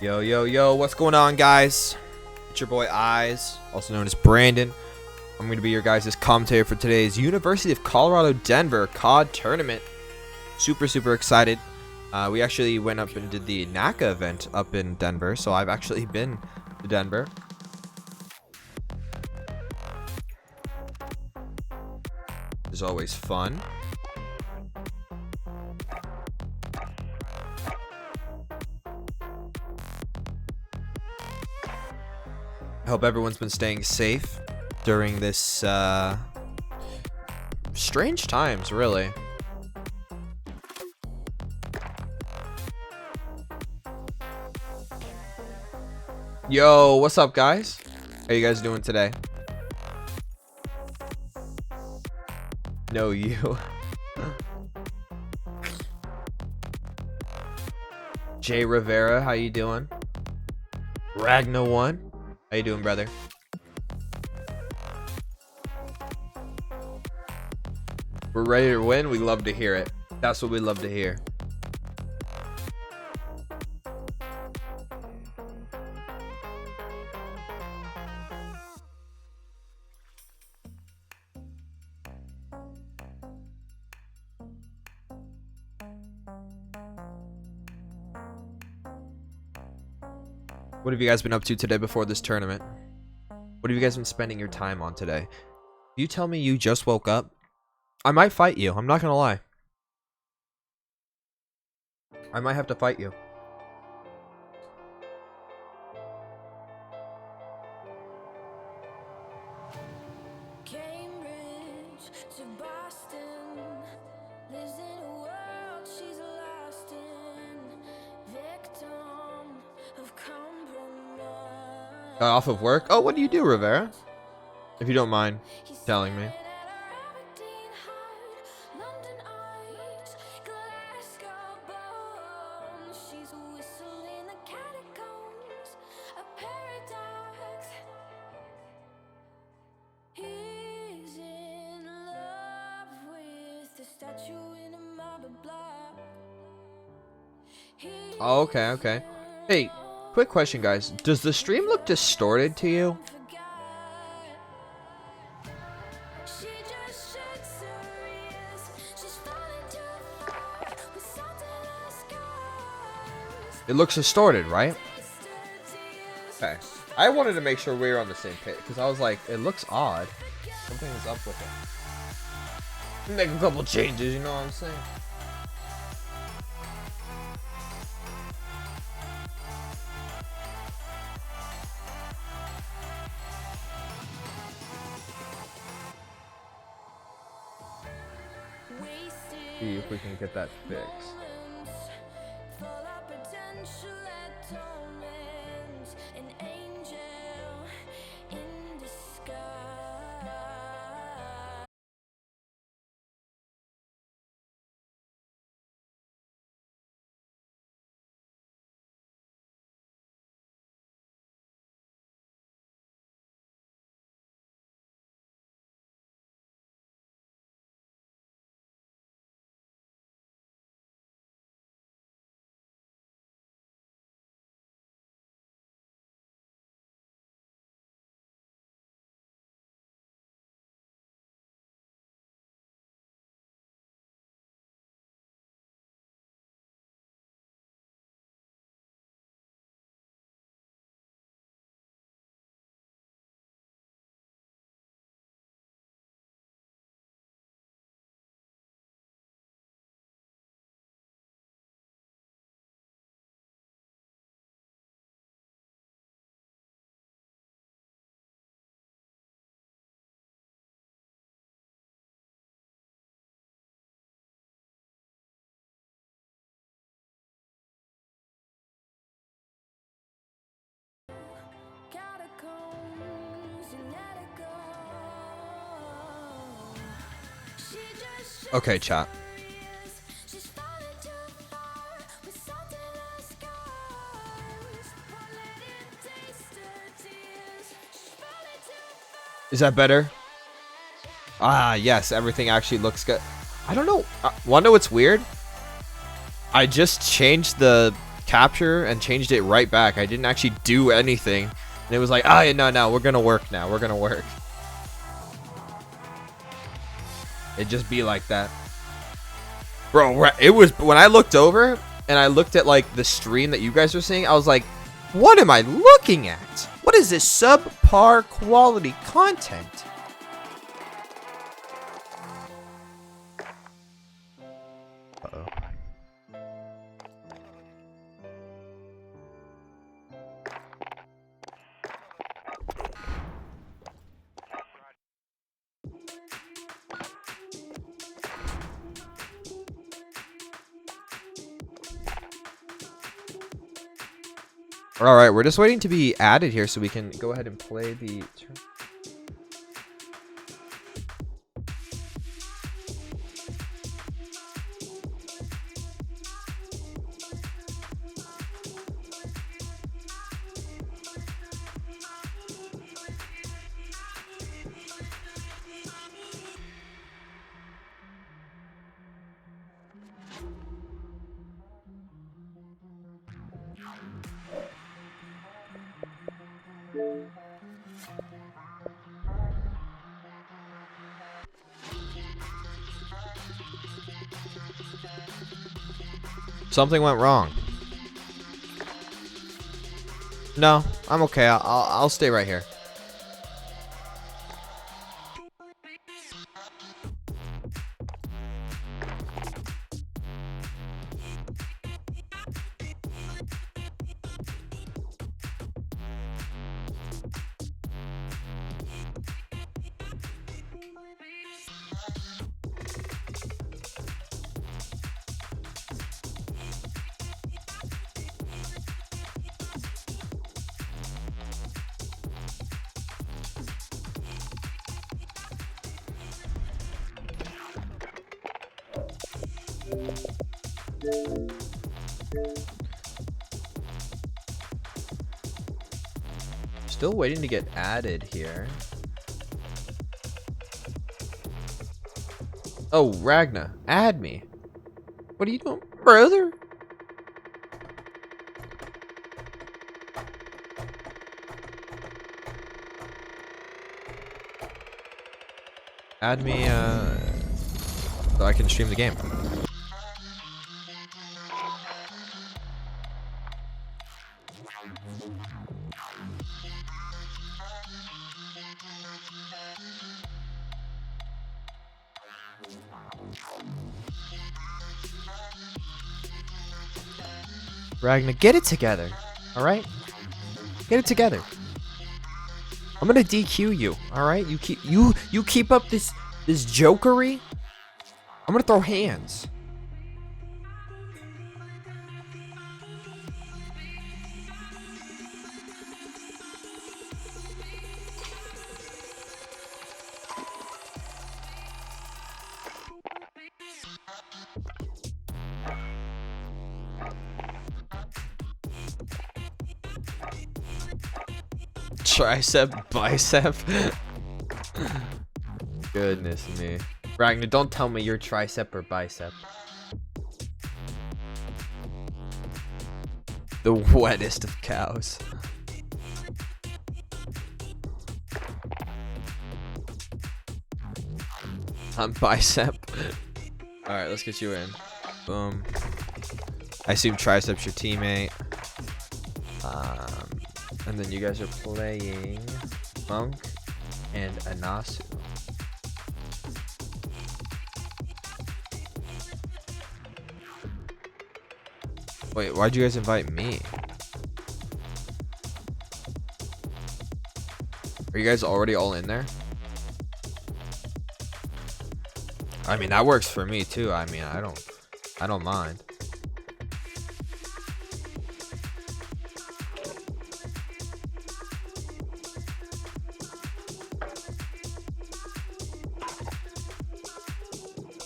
Yo, yo, yo, what's going on, guys? It's your boy Eyes, also known as Brandon. I'm going to be your guys' commentator for today's University of Colorado Denver COD tournament. Super excited. We actually went up and did the NACA event up in Denver, so I've actually been to Denver. It's always fun. I hope everyone's been staying safe during this strange times, really. Yo, what's up, guys? How you guys doing today? No, you. Jay Rivera, how you doing? Ragna1, how you doing, brother? We're ready to win. We love to hear it. That's what we love to hear. What have you guys been up to today before this tournament? What have you guys been spending your time on today? If you tell me you just woke up, I might fight you. I'm not gonna lie. I might have to fight you. Cambridge to Boston, lives in a world she's lost in, victim of compromise. Got off of work? Oh, what do you do, Rivera? If you don't mind telling me. Oh, okay. Hey, quick question, guys. Does the stream look distorted to you? It looks distorted, right? Okay. I wanted to make sure we were on the same page because I was like, it looks odd. Something is up with it. Make a couple changes, you know what I'm saying? See if we can get that fixed. Okay, chat. Is that better? Ah, yes, everything actually looks good. I don't know. Wanna know what's weird? I just changed the capture and changed it right back. I didn't actually do anything. And it was like, oh, no, we're going to work now. We're going to work. It'd just be like that. Bro, it was when I looked over and I looked at like the stream that you guys are seeing, I was like, what am I looking at? What is this subpar quality content? Uh-oh. All right, we're just waiting to be added here so we can go ahead and play the turn. Something went wrong. No, I'm okay. I'll stay right here. Still waiting to get added here. Oh, Ragna, add me. What are you doing, brother? Add me, so I can stream the game. Ragna, get it together. All right? Get it together. I'm gonna DQ you. All right? You keep up this jokery. I'm gonna throw hands. Tricep, bicep. Goodness me. Ragnar, don't tell me you're tricep or bicep. The wettest of cows. I'm bicep. Alright, let's get you in. Boom. I assume tricep's your teammate. And then you guys are playing Monk and Anasu. Wait, why'd you guys invite me? Are you guys already all in there? I mean, that works for me too. I mean, I don't mind.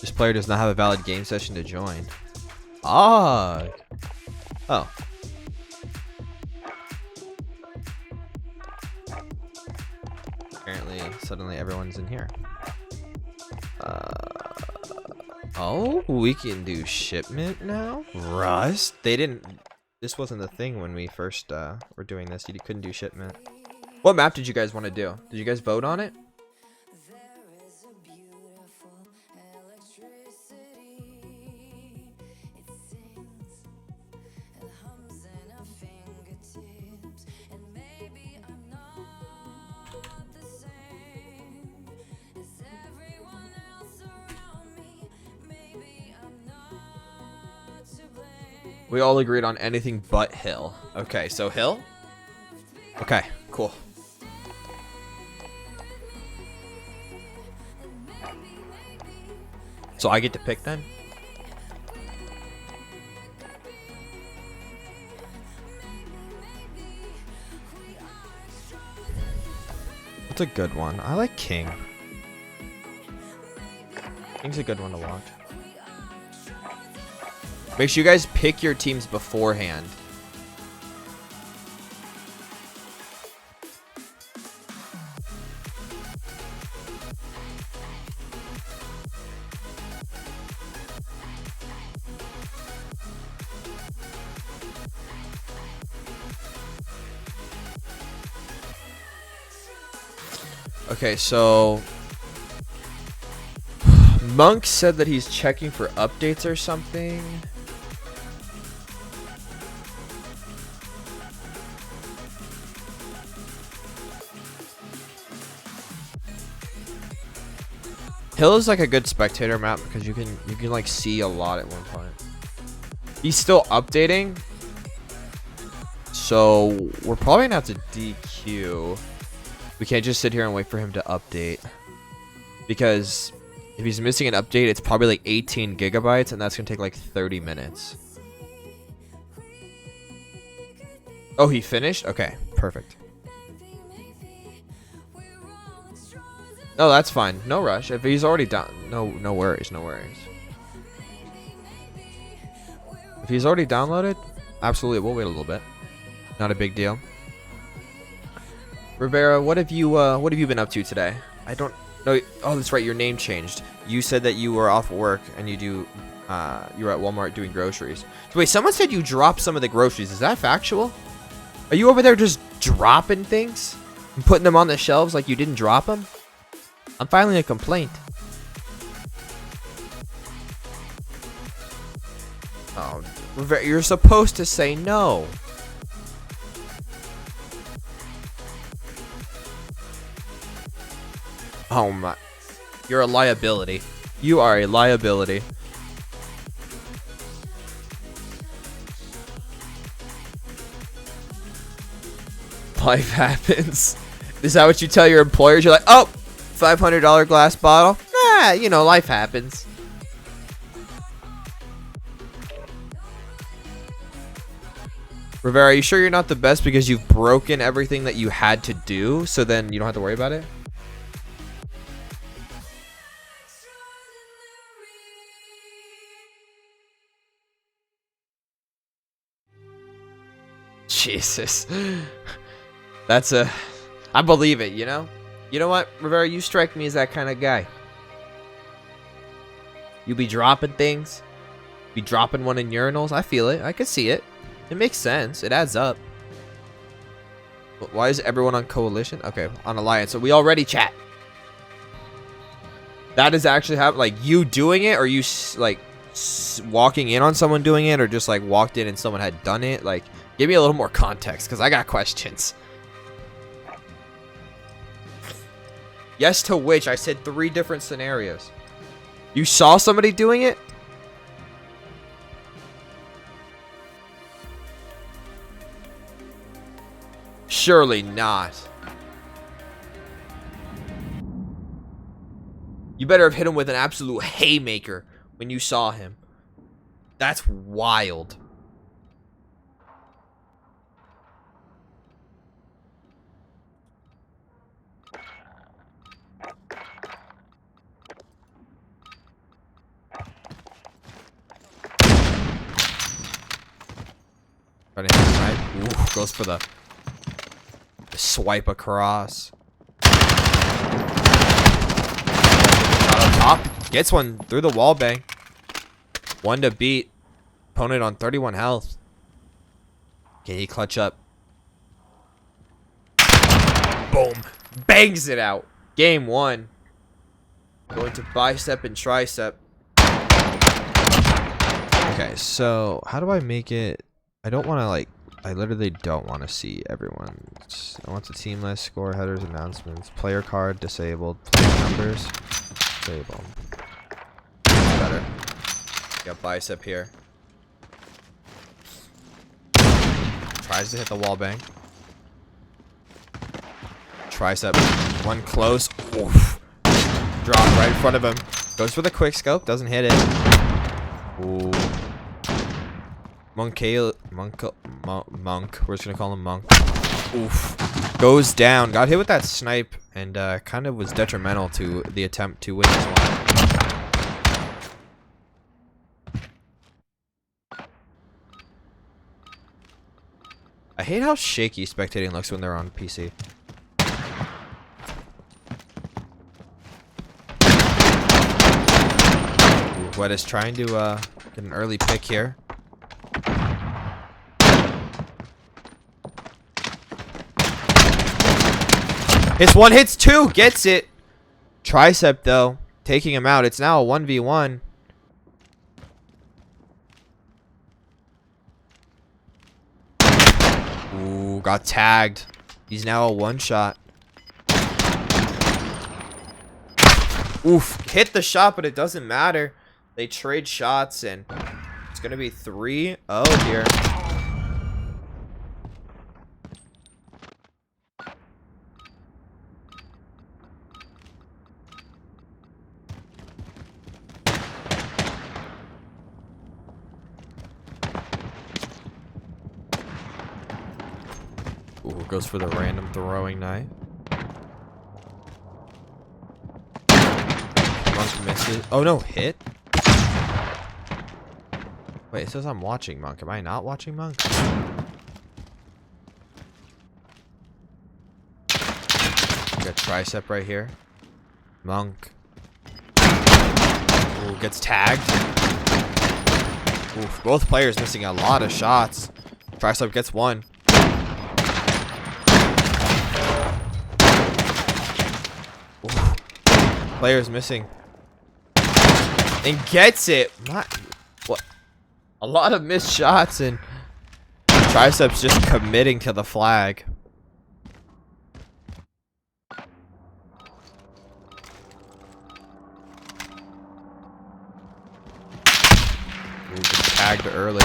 This player does not have a valid game session to join. Ah. Oh. Apparently, suddenly everyone's in here. Oh, we can do shipment now? Rust? They didn't... This wasn't the thing when we first were doing this. You couldn't do shipment. What map did you guys want to do? Did you guys vote on it? We all agreed on anything but hill. Okay, so hill? Okay, cool. So I get to pick then? It's a good one. I like King. King's a good one to watch. Make sure you guys pick your teams beforehand. Okay, so Monk said that he's checking for updates or something. Hill is like a good spectator map because you can like see a lot at one point. He's still updating, so we're probably gonna have to DQ. We can't just sit here and wait for him to update, because if he's missing an update, it's probably like 18 gigabytes, and that's gonna take like 30 minutes. Oh, he finished? Okay, perfect. No, that's fine. No rush. If he's already done, no worries, no worries. If he's already downloaded, absolutely, we'll wait a little bit. Not a big deal. Rivera, what have you been up to today? I don't know. Oh, that's right. Your name changed. You said that you were off work and you were at Walmart doing groceries. So wait, someone said you dropped some of the groceries. Is that factual? Are you over there just dropping things and putting them on the shelves like you didn't drop them? I'm filing a complaint. Oh, you're supposed to say no. Oh my. You're a liability. You are a liability. Life happens. Is that what you tell your employers? You're like, oh, $500 glass bottle. Ah, you know, life happens. Rivera, are you sure you're not the best because you've broken everything that you had to do, so then you don't have to worry about it? Jesus. That's a... I believe it, you know? You know what, Rivera? You strike me as that kind of guy. You be dropping things. Be dropping one in urinals. I feel it. I can see it. It makes sense. It adds up. Why is everyone on coalition? Okay, on alliance. So we already chat. That is actually how, like, you doing it, or you like walking in on someone doing it, or just like walked in and someone had done it? Like, give me a little more context, because I got questions. Yes to which? I said 3 different scenarios. You saw somebody doing it? Surely not. You better have hit him with an absolute haymaker when you saw him. That's wild. Right? Ooh, goes for the swipe across. Out on top. Gets one through the wall bang. 1 to beat. Opponent on 31 health. Can he clutch up? Boom. Bangs it out. Game 1. Going to bicep and tricep. Okay, so how do I make it? I don't want to like. I literally don't want to see everyone's. I want the team list, score, headers, announcements, player card disabled, player numbers disabled. Better. Got bicep here. Tries to hit the wall bang. Tricep. One close. Oof. Drop right in front of him. Goes for the quick scope. Doesn't hit it. Ooh. Monk. We're just gonna call him Monk. Oof. Goes down. Got hit with that snipe and kind of was detrimental to the attempt to win this one. I hate how shaky spectating looks when they're on PC. Wet is trying to get an early pick here. Hits one, hits two, gets it. Tricep though, taking him out. It's now a 1v1. Ooh, got tagged. He's now a one-shot. Oof, hit the shot, but it doesn't matter. They trade shots, and it's going to be 3-0 here. Ooh, goes for the random throwing knife. Monk misses. Oh no, hit? Wait, it says I'm watching Monk. Am I not watching Monk? Got tricep right here. Monk. Ooh, gets tagged. Oof, both players missing a lot of shots. Tricep gets one. Oof. Players missing. And gets it. What? A lot of missed shots and Triceps just committing to the flag. Ooh, tagged early.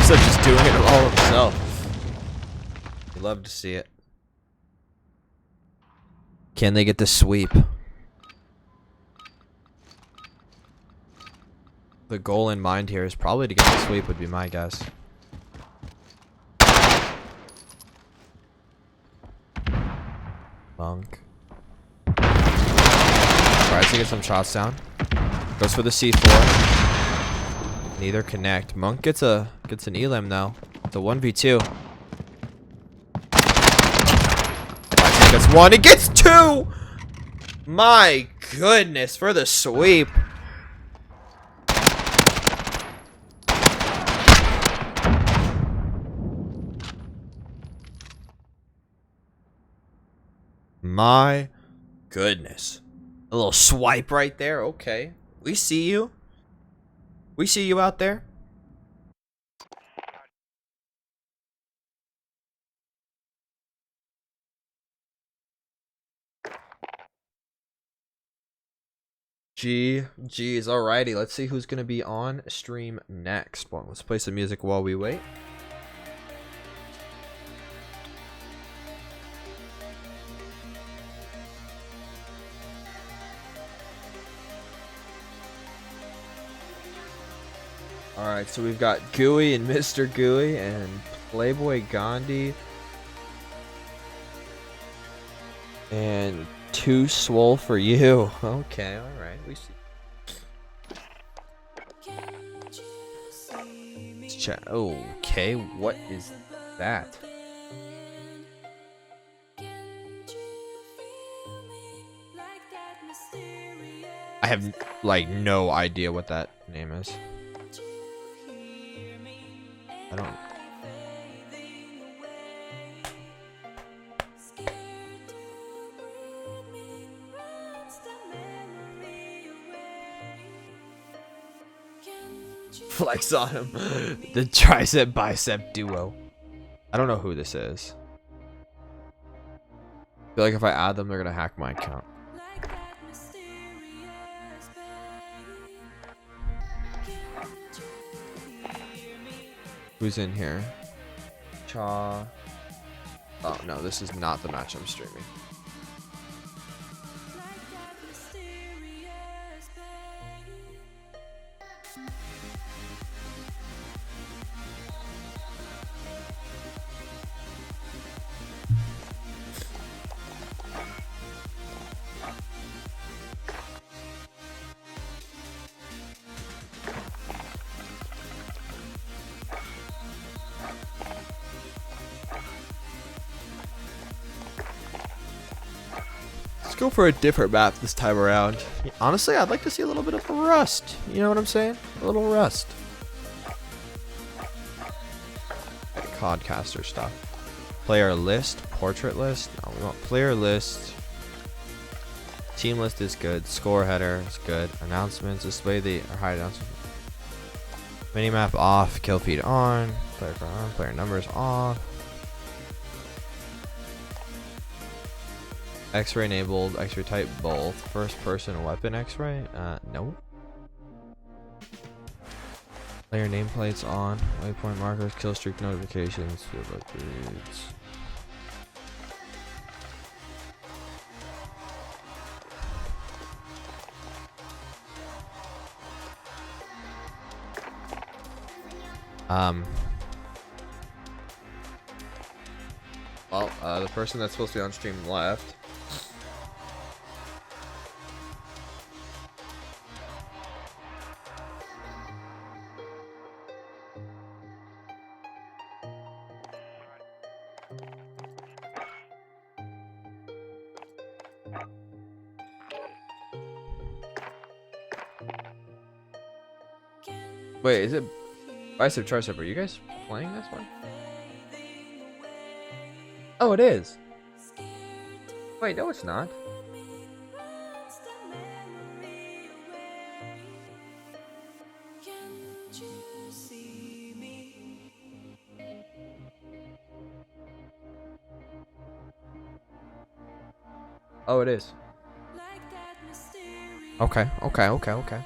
Just doing it all himself. You love to see it. Can they get the sweep? The goal in mind here is probably to get the sweep, would be my guess. Monk tries to get some shots down. Goes for the C4. Neither connect. Monk gets an elim though. It's a 1v2. Gets one. It gets two. My goodness, for the sweep. My goodness. A little swipe right there. Okay. We see you. We see you out there. GG's. Alrighty, let's see who's going to be on stream next. Well, let's play some music while we wait. Alright, so we've got Gooey and Mr. Gooey and Playboy Gandhi And 2 swole for you. Okay, alright. We see. Let's check. Okay, what is that? I have like no idea what that name is. I don't. Flex on him. The tricep bicep duo. I don't know who this is. I feel like if I add them, they're gonna hack my account. Who's in here? Cha. Oh no, this is not the match I'm streaming. Let's go for a different map this time around. Honestly, I'd like to see a little bit of Rust. You know what I'm saying? A little Rust. Like Codcaster stuff. Player list, portrait list. No, we want player list. Team list is good. Score header is good. Announcements, display the or hide announcements. Minimap off. Kill feed on. Player on. Player numbers off. X-ray enabled, X-ray type both. First person weapon X-ray? No. Player nameplates on. Waypoint markers, kill streak notifications. Field upgrades. Well, the person that's supposed to be on stream left. Wait, is it bicep tricep? Are you guys playing this one? Oh, it is. Wait, no, it's not. Oh, it is. Okay, okay, okay, okay.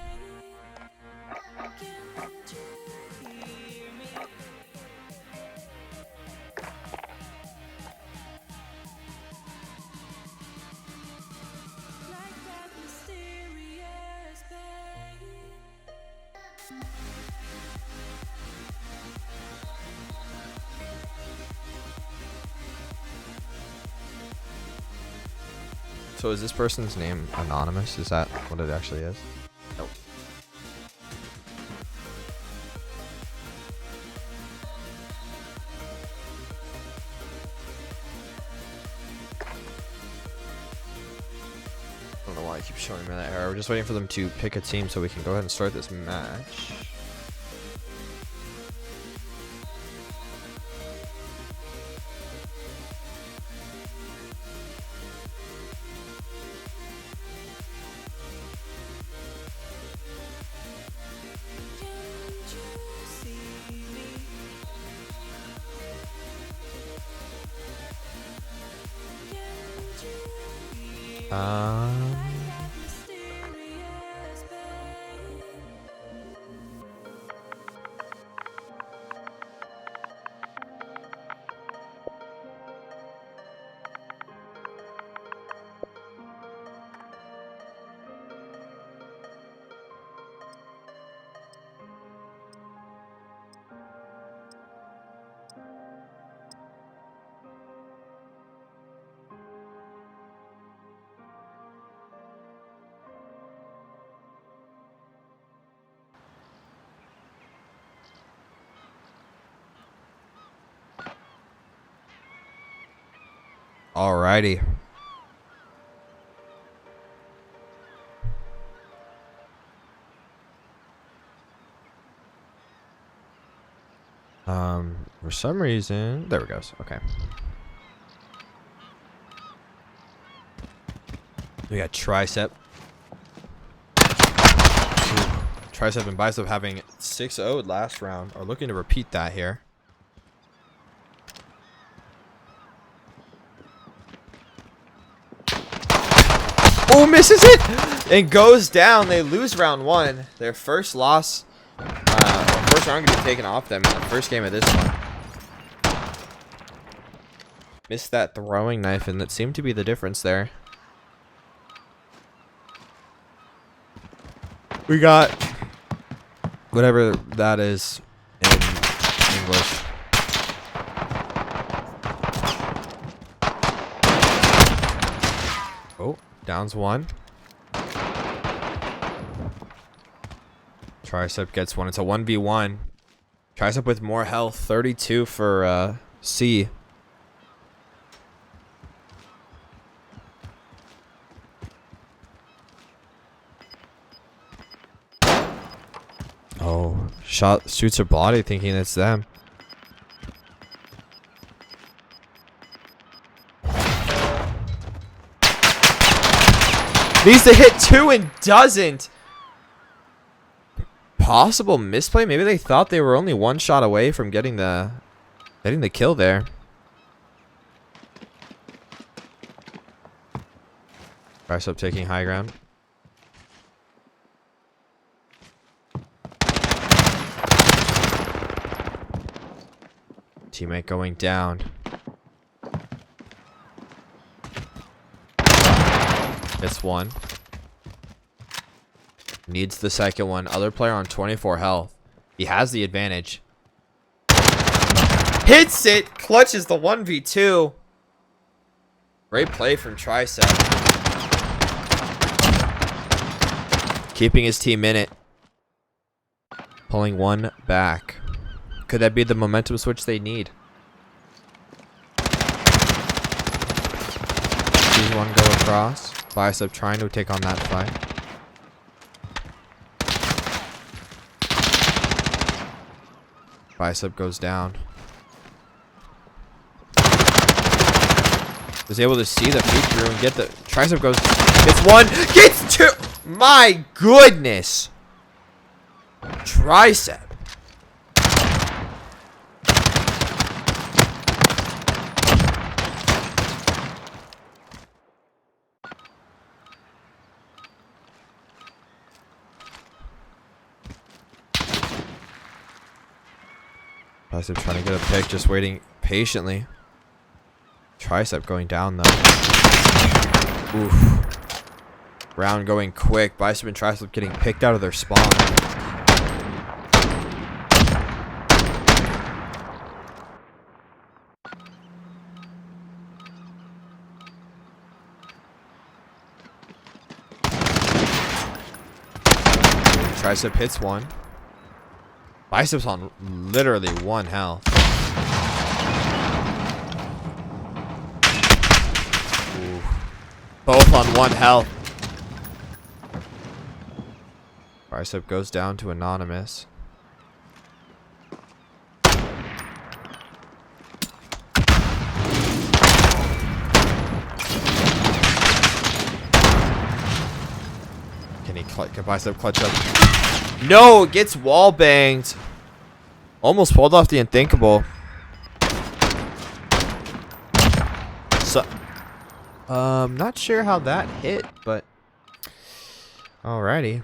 So is this person's name anonymous? Is that what it actually is? Nope. I don't know why I keep showing me that error. We're just waiting for them to pick a team so we can go ahead and start this match. Alrighty. For some reason, there we go. Okay. We got tricep. Tricep and bicep having 6-0 last round. Are looking to repeat that here. Oh, misses it and goes down. They lose round one. Their first loss. First round gonna be taken off them in the first game of this one. Missed that throwing knife, and that seemed to be the difference there. We got whatever that is in English. Oh, downs one. Tricep gets one. It's a 1v1. Tricep with more health. 32 for C. Oh, shoots her body thinking it's them. Needs to hit two and doesn't. Possible misplay. Maybe they thought they were only one shot away from getting the kill there. Tricep taking high ground. Teammate going down. Gets one. Needs the second one. Other player on 24 health. He has the advantage. Hits it! Clutches the 1v2. Great play from Tricep. Keeping his team in it. Pulling one back. Could that be the momentum switch they need? Sees one go across. Bicep trying to take on that fight. Bicep goes down. Was able to see the peek through and get the Tricep goes. Gets one. Gets two. My goodness. Tricep. Bicep trying to get a pick, just waiting patiently. Tricep going down though. Oof. Round going quick. Bicep and Tricep getting picked out of their spawn. Tricep hits one. Bicep's on literally one health. Ooh. Both on one health. Bicep goes down to anonymous. Can Bicep clutch up? No, gets wall banged. Almost pulled off the unthinkable. So, not sure how that hit, but alrighty.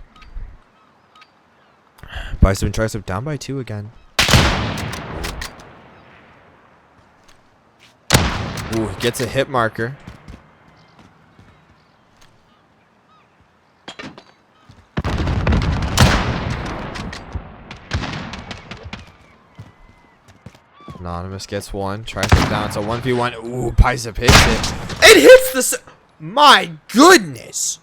Bicep and Tricep down by 2 again. Ooh, gets a hit marker. Anonymous gets one. Tricep down. It's a 1v1. Ooh, Bicep hits it. It hits the... My goodness.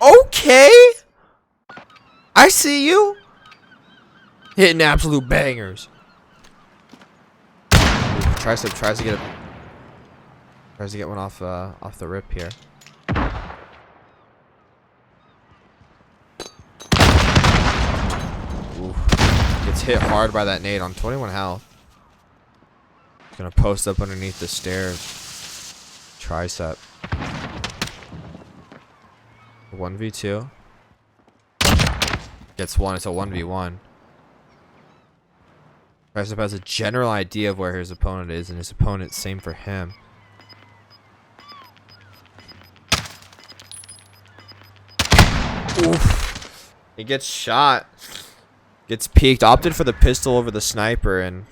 Okay. I see you. Hitting absolute bangers. Tries to get one off the rip here. Oof. Gets hit hard by that nade on 21 health. Gonna post up underneath the stairs. Tricep. 1v2. Gets one. It's a 1v1. Tricep has a general idea of where his opponent is, and his opponent same for him. Oof. He gets shot. Gets peeked. Opted for the pistol over the sniper, and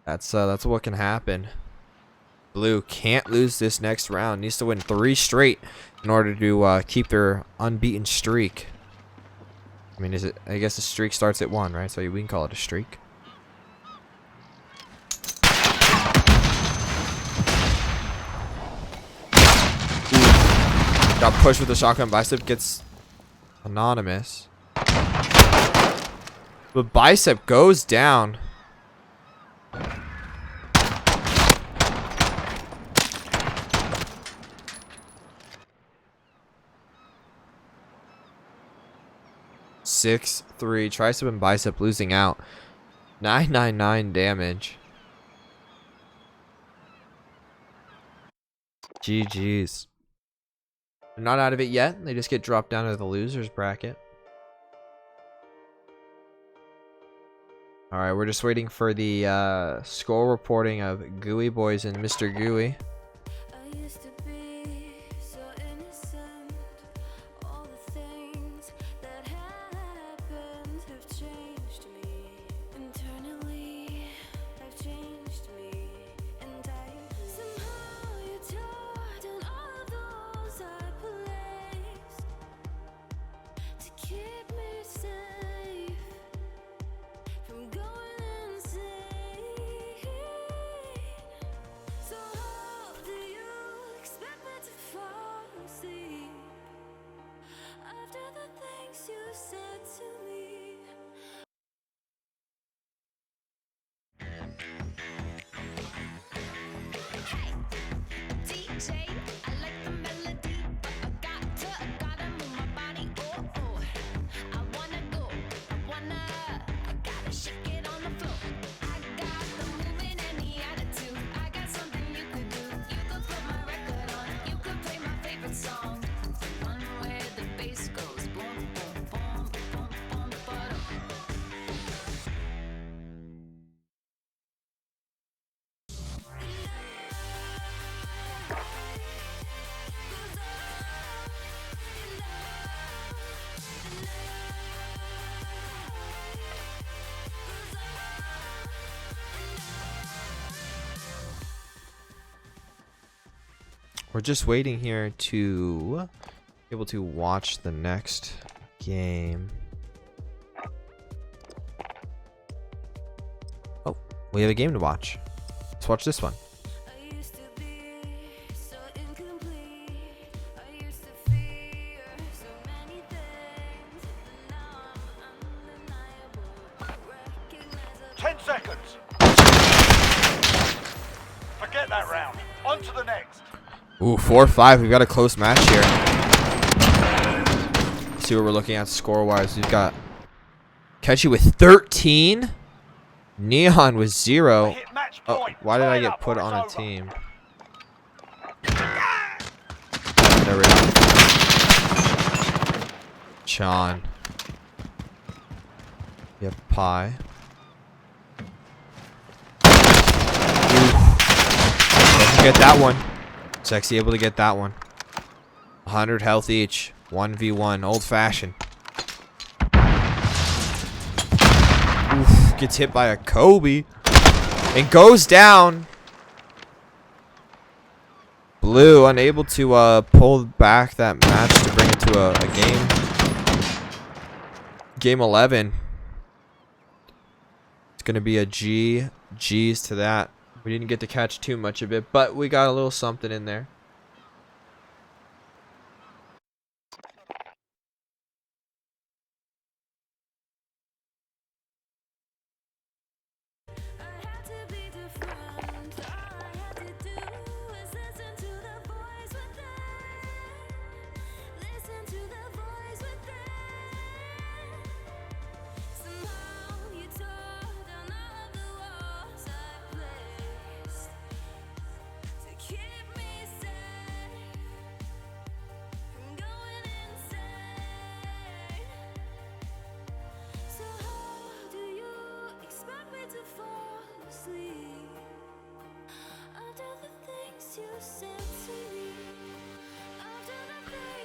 that's what can happen. Blue can't lose this next round. Needs to win 3 straight in order to keep their unbeaten streak. I mean, I guess the streak starts at 1, right? So we can call it a streak. Got pushed with the shotgun. Bicep gets anonymous. But Bicep goes down. Six, 3. Tricep and Bicep losing out. 999 damage. GG's. They're not out of it yet. They just get dropped down to the losers bracket. Alright, we're just waiting for the score reporting of Gooey Boys and Mr. Gooey. I used to be so innocent. All the things that happened have changed me. Internally, have changed me. And somehow you tore down all of those I placed to keep me safe from going insane. So how do you expect me to fall asleep after the things you said to me? DJ, I like the melody, but I gotta move my body. Oh, oh, I wanna go, I gotta shake it on the floor. I got the moving and the attitude. I got something you could do. You could put my record on. You could play my favorite song. The one where the bass goes boom, boom, boom, boom, boom, boom. We're just waiting here to be able to watch the next game. Oh, we have a game to watch. Let's watch this one. I used to be so incomplete. I used to fear so many things. But now I'm undeniable. Recognizable. 10 seconds. Forget that round. On to the next. Ooh, 4-5. We've got a close match here. Let's see what we're looking at score-wise. We've got Catchy with 13. Neon with 0. Hit match Oh, point. why did I Tie it get up put or on a it's over. team? There we go. Chan. Yep, Pie. Doesn't get that one. Sexy able to get that one. 100 health each. 1v1. Old fashioned. Oof, gets hit by a Kobe. And goes down. Blue unable to pull back that match to bring it to a game. Game 11. It's going to be a G's to that. We didn't get to catch too much of it, but we got a little something in there.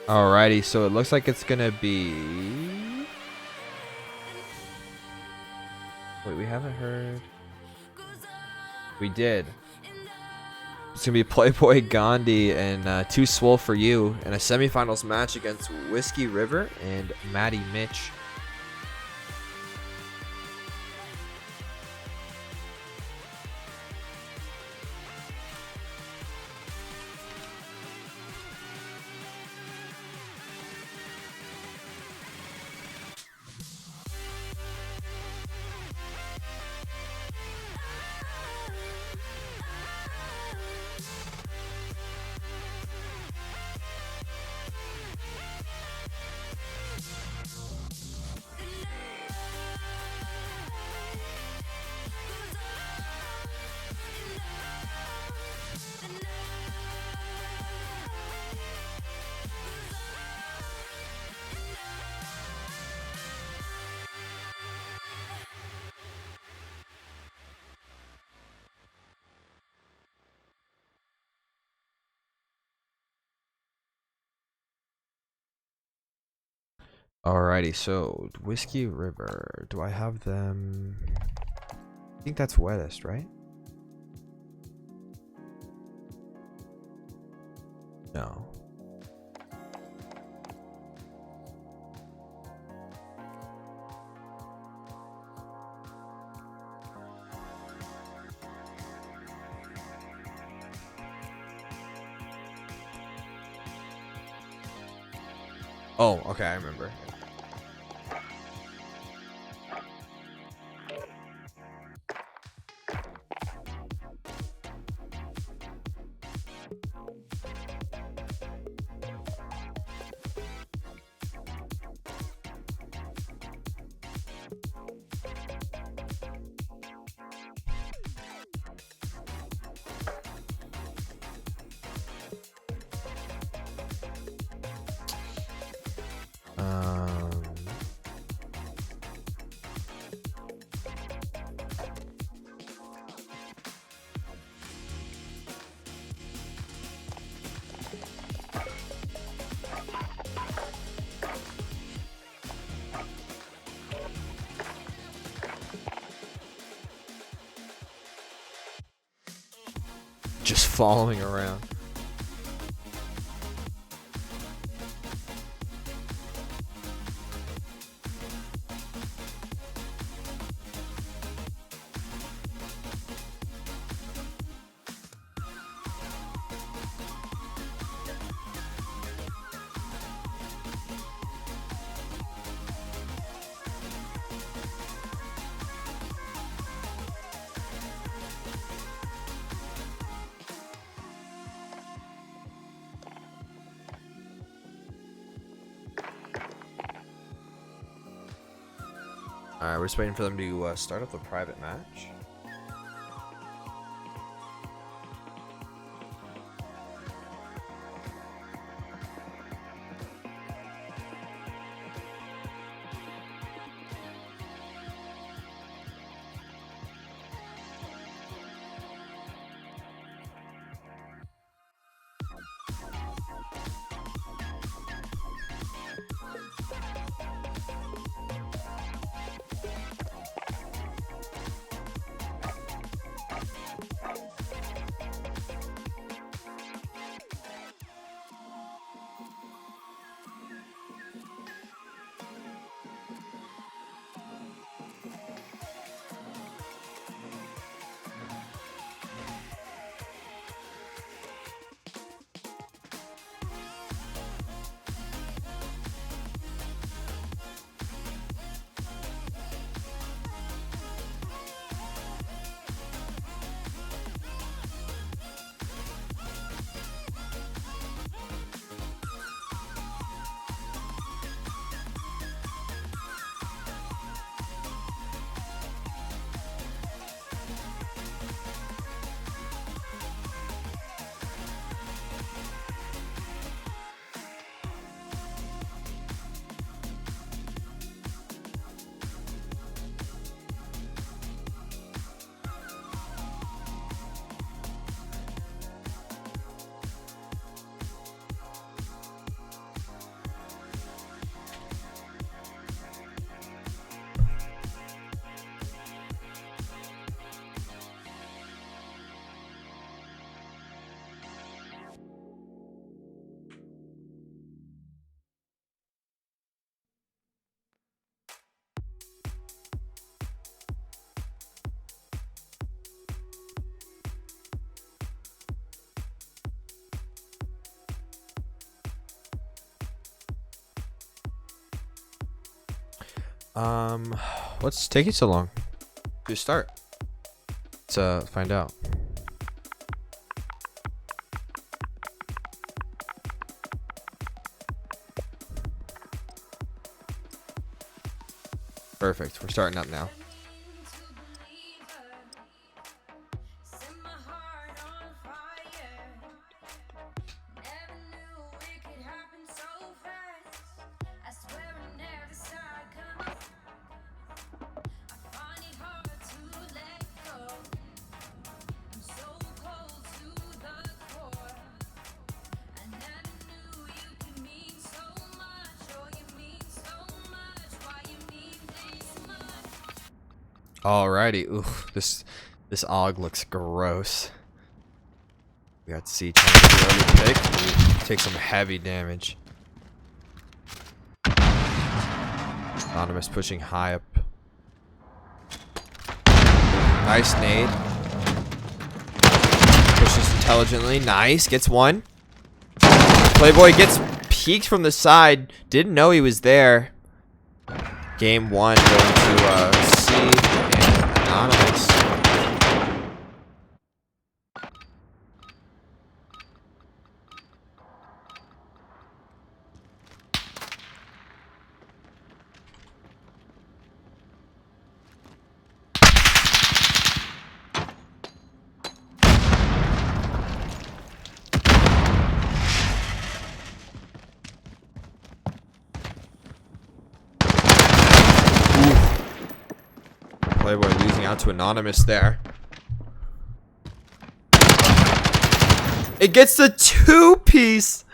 Alrighty, so it looks like it's gonna be. Wait, we haven't heard. We did. It's gonna be Playboy Gandhi and Too Swole for You in a semifinals match against Whiskey River and Maddie Mitch. Alrighty, so Whiskey River. Do I have them? I think that's wettest, right? No. Oh, okay, I remember. Just following around. Alright, we're just waiting for them to start up the private match. What's taking so long? Just start. Let's find out. Perfect. We're starting up now. Alrighty. Ooh, this AUG looks gross. We got C trying to get the early pick. Ooh, take some heavy damage. Anonymous pushing high up. Nice nade. Pushes intelligently. Nice. Gets one. Playboy gets peeked from the side. Didn't know he was there. Game 1 going to C and Anonymous. Playboy losing out to Anonymous there. It gets the 2-piece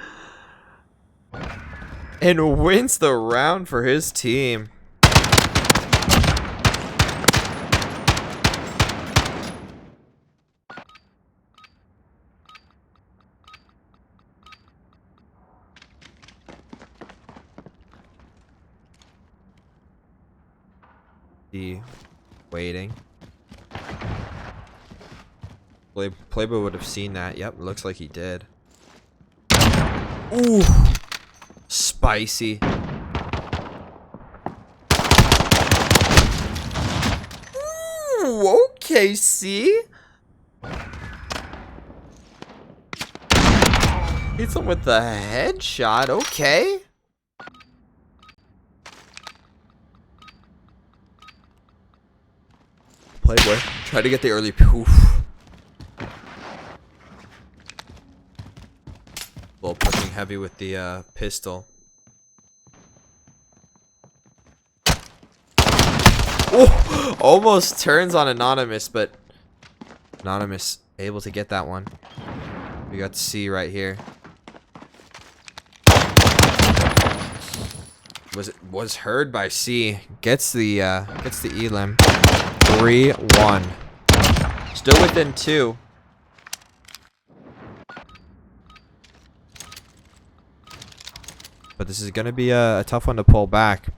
and wins the round for his team. Waiting. Playboy would have seen that. Yep, looks like he did. Ooh, spicy. Ooh, okay, see? Hits him with the headshot. Okay. Playboy try to get the early poof. Well, pushing heavy with the pistol. Oh, almost turns on Anonymous, but Anonymous able to get that one. We got C right here. Was heard by C. Gets the elim. 3-1. Still within 2. But this is gonna be a tough one to pull back.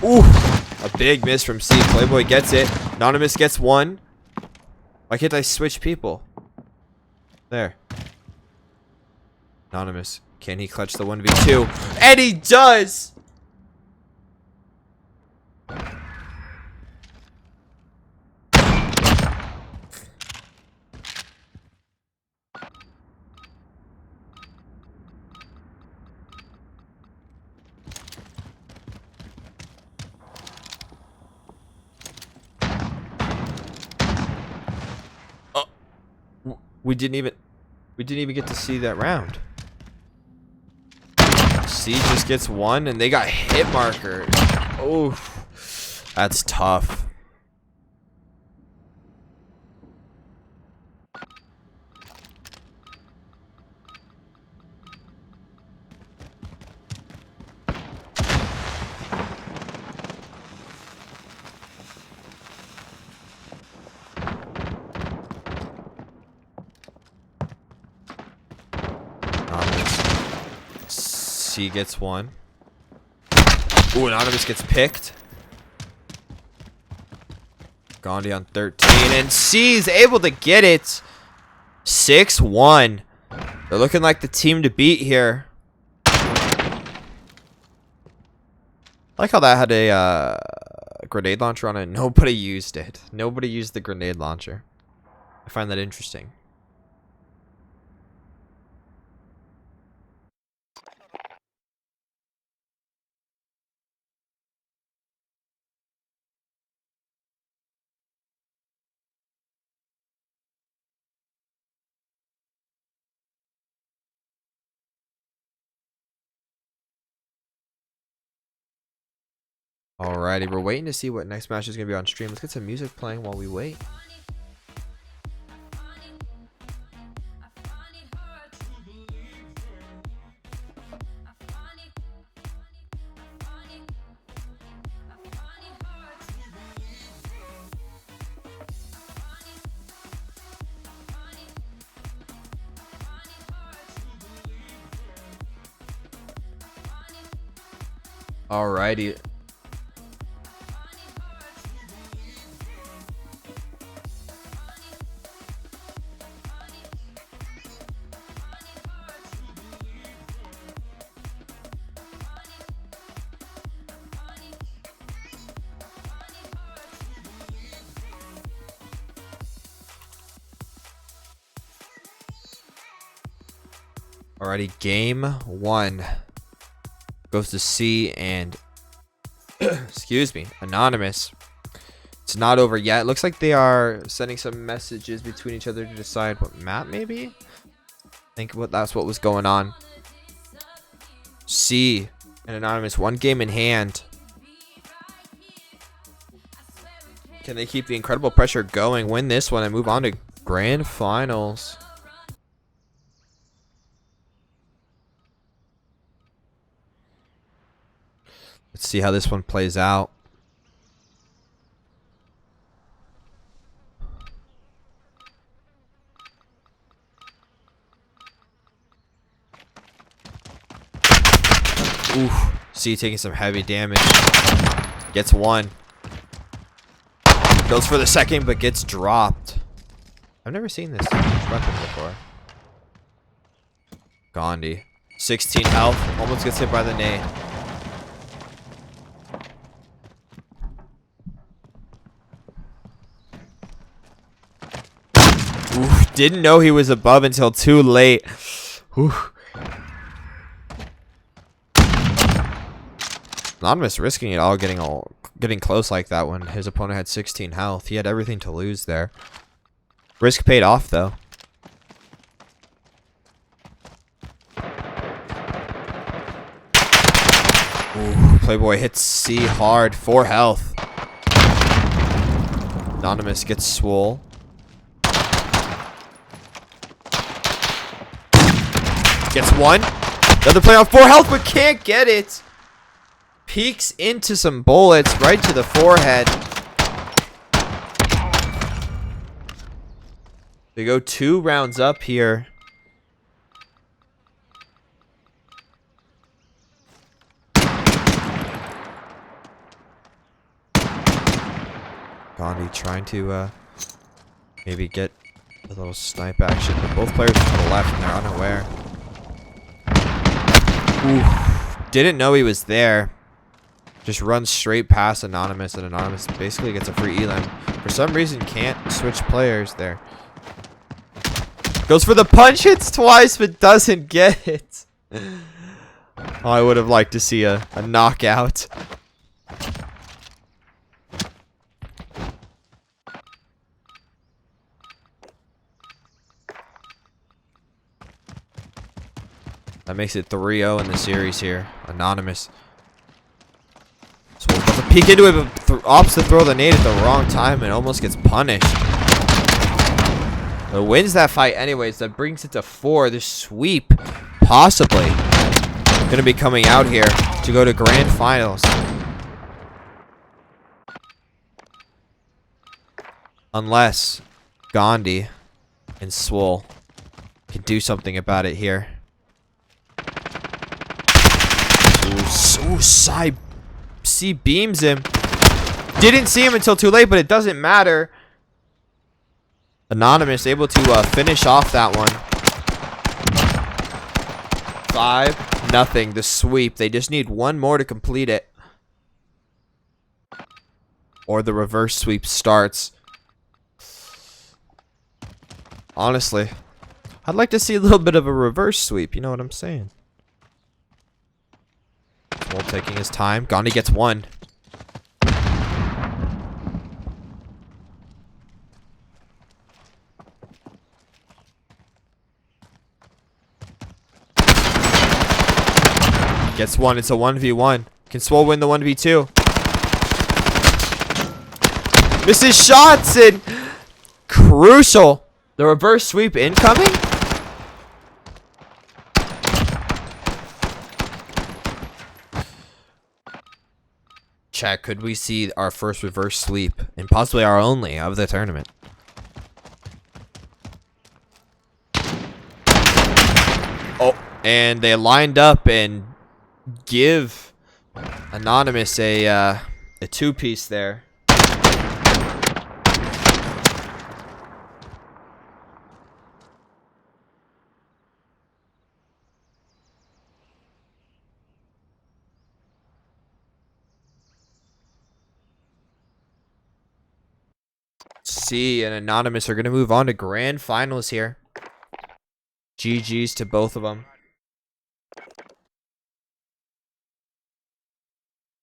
Ooh, a big miss from C. Playboy gets it. Anonymous gets one. Why can't I switch people? There. Anonymous. Can he clutch the 1v2? And he does! We didn't even get to see that round. C just gets one and they got hit markers. Oh, that's tough. C gets one. Ooh, Anonymous gets picked. Gandhi on 13, and C's able to get it. 6-1. They're looking like the team to beat here. I like how that had a grenade launcher on it. Nobody used it. Nobody used the grenade launcher. I find that interesting. Alrighty, we're waiting to see what next match is going to be on stream. Let's get some music playing while we wait. Alrighty. Alrighty, game 1 goes to C and excuse me, Anonymous. It's not over yet. It looks like they are sending some messages between each other to decide what map, maybe? I think that's what was going on. C and Anonymous, 1 game in hand. Can they keep the incredible pressure going, win this one, and move on to grand finals? Let's see how this one plays out. Oof. C taking some heavy damage. Gets 1. Goes for the second, but gets dropped. I've never seen this weapon before. Gandhi. 16 health. Almost gets hit by the nade. Oof, didn't know he was above until too late. Oof. Anonymous risking it all, getting close like that when his opponent had 16 health. He had everything to lose there. Risk paid off though. Ooh, Playboy hits C hard, 4 health. Anonymous gets swole. Gets 1. Another player on 4 health, but can't get it. Peeks into some bullets right to the forehead. They go 2 rounds up here. Gandhi trying to maybe get a little snipe action, but both players to the left and they're unaware. Ooh, didn't know he was there. Just runs straight past Anonymous, and Anonymous basically gets a free elim. For some reason, can't switch players there. Goes for the punch, hits twice, but doesn't get it. Oh, I would have liked to see a knockout. That makes it 3-0 in the series here. Anonymous. So about to peek into it, but opts to throw the nade at the wrong time and almost gets punished. But wins that fight anyways. That brings it to 4. This sweep, possibly, going to be coming out here to go to grand finals. Unless Gandhi and Swole can do something about it here. Ooh, C beams him. Didn't see him until too late, but it doesn't matter. Anonymous able to finish off that one. 5-0, the sweep. They just need one more to complete it. Or the reverse sweep starts. Honestly, I'd like to see a little bit of a reverse sweep. You know what I'm saying? Swole taking his time. Gandhi gets one. Gets one. It's a 1v1. Can Swole win the 1v2? Misses shots and crucial. The reverse sweep incoming? Chat, could we see our first reverse sweep and possibly our only of the tournament? Oh, and they lined up and give Anonymous a two-piece there. C and Anonymous are going to move on to grand finals here. GG's to both of them.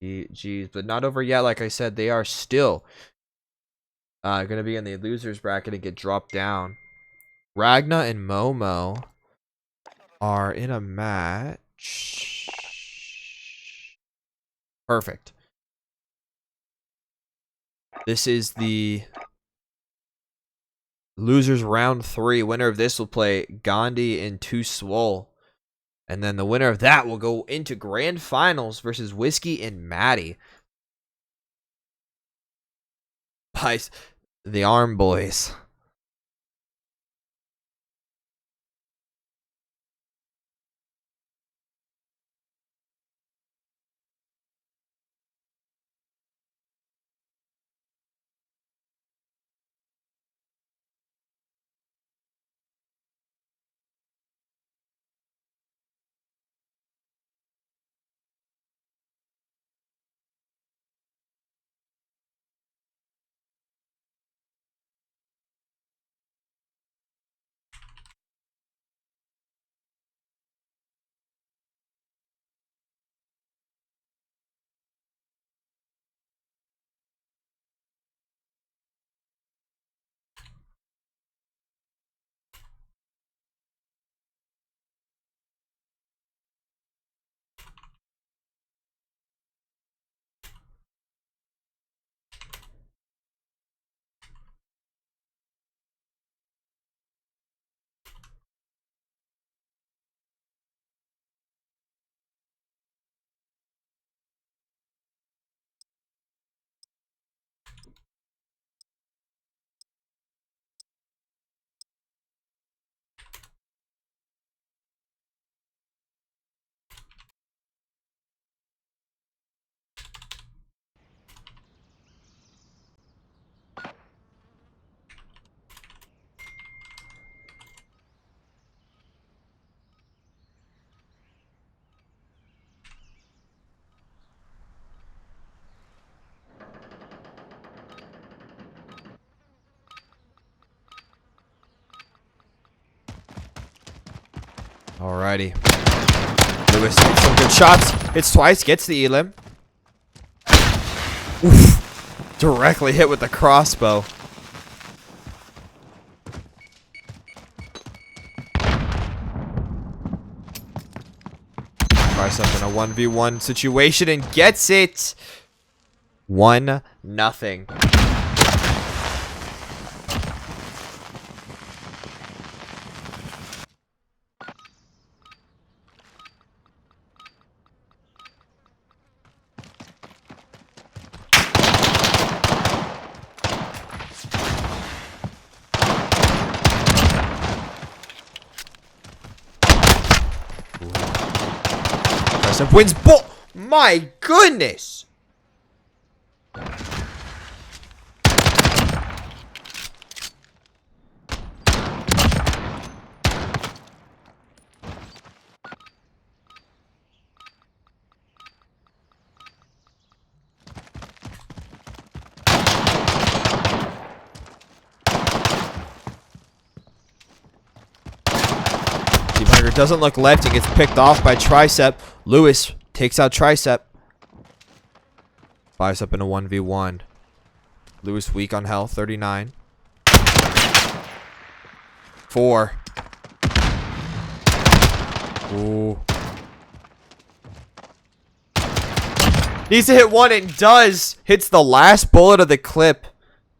GG's, but not over yet. Like I said, they are still going to be in the losers bracket and get dropped down. Ragna and Momo are in a match. Perfect. This is the losers round 3. Winner of this will play Gandhi and 2 Swole. And then the winner of that will go into grand finals versus Whiskey and Maddie. By the Arm Boys. Alrighty. Lewis gets some good shots. Hits twice, gets the elim. Oof. Directly hit with the crossbow. Tries up in a 1v1 situation and gets it. 1-0. Wins ball. My goodness. Teabagger doesn't look left and gets picked off by Tricep. Lewis takes out Tricep. Bicep in a 1v1. Lewis weak on health, 39. 4. Ooh. Needs to hit 1 and does. Hits the last bullet of the clip.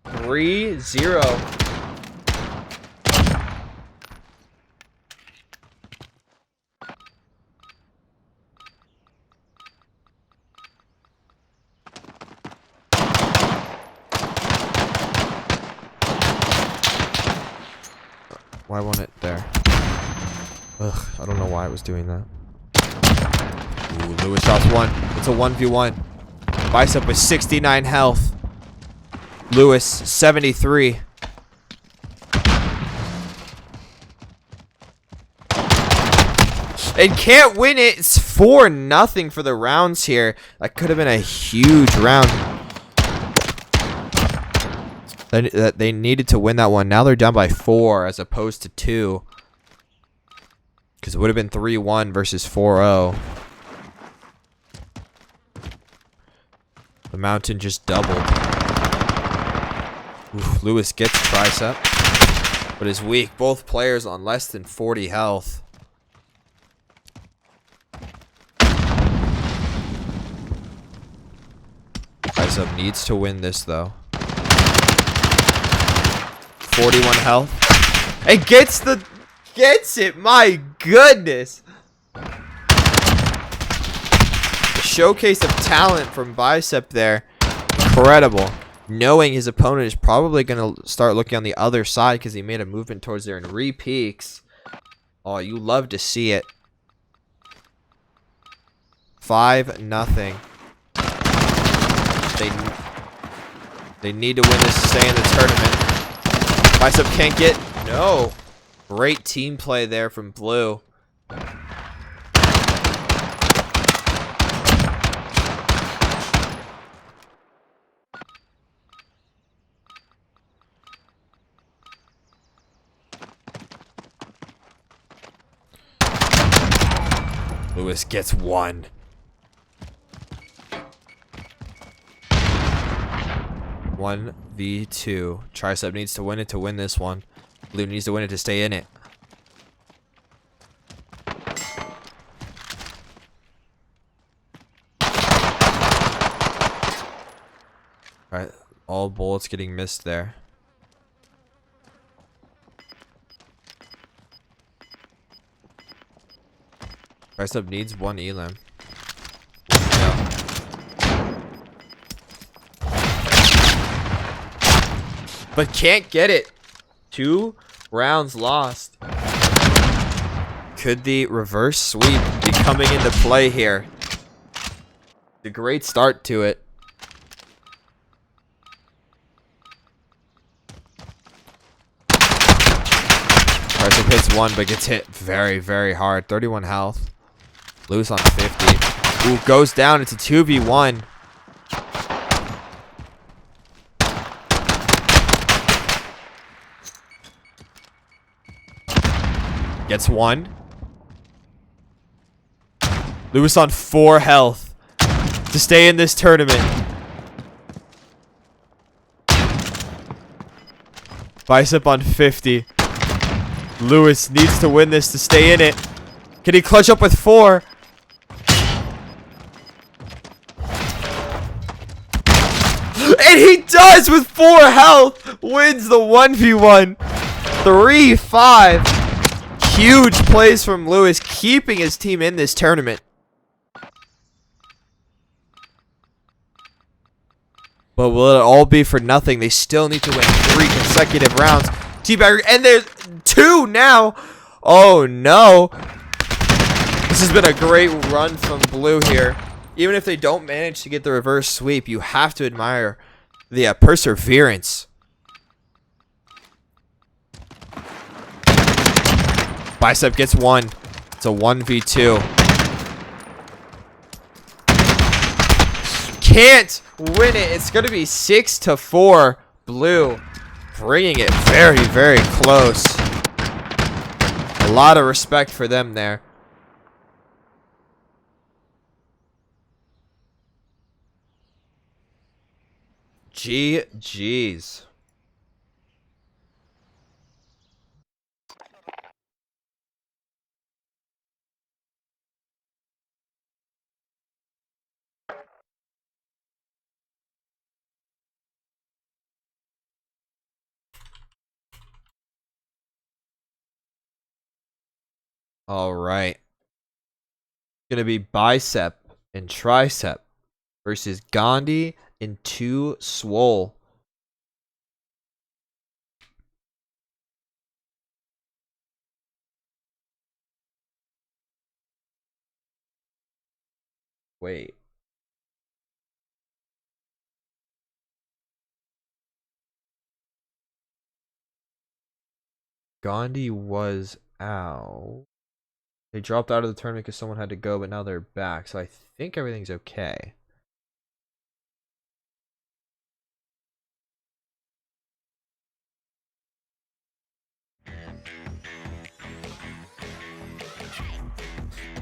3-0. Why won't it there? Ugh, I don't know why it was doing that. Ooh, Lewis shots 1. It's a 1v1. Bicep with 69 health. Lewis, 73. And can't win it. It's 4-0 for the rounds here. That could have been a huge round. They needed to win that one. Now they're down by 4 as opposed to 2. Because it would have been 3-1 versus 4-0. The mountain just doubled. Oof, Lewis gets Tricep, but is weak. Both players on less than 40 health. Tricep needs to win this though. 41 health. And gets it. My goodness. A showcase of talent from Bicep there. Incredible. Knowing his opponent is probably going to start looking on the other side because he made a movement towards there and re-peaks. Oh, you love to see it. 5-0. They need to win this to stay in the tournament. Bicep can't get... No. Great team play there from Blue. Lewis gets 1. One v2. Tricep needs to win it to win this one. Blue needs to win it to stay in it. Alright, all bullets getting missed there. Tricep needs 1 elim. Yeah. But can't get it. 2 rounds lost. Could the reverse sweep be coming into play here? A great start to it. Tricep hits 1 but gets hit very, very hard. 31 health. Lewis on 50. Ooh, goes down. It's a 2v1. Gets 1. Lewis on 4 health to stay in this tournament. Bicep on 50. Lewis needs to win this to stay in it. Can he clutch up with 4? And he does with 4 health. Wins the 1v1. 3-5. Huge plays from Lewis, keeping his team in this tournament. But will it all be for nothing? They still need to win 3 consecutive rounds. Teabagger, and there's 2 now. Oh no. This has been a great run from Blue here. Even if they don't manage to get the reverse sweep, you have to admire the perseverance. Bicep gets 1. It's a 1v2. Can't win it. It's going to be 6-4. Blue bringing it very, very close. A lot of respect for them there. GG's. All right. Gonna be bicep and tricep versus Gandhi and 2 Swole. Wait. Gandhi was out. They dropped out of the tournament because someone had to go, but now they're back. So I think everything's okay.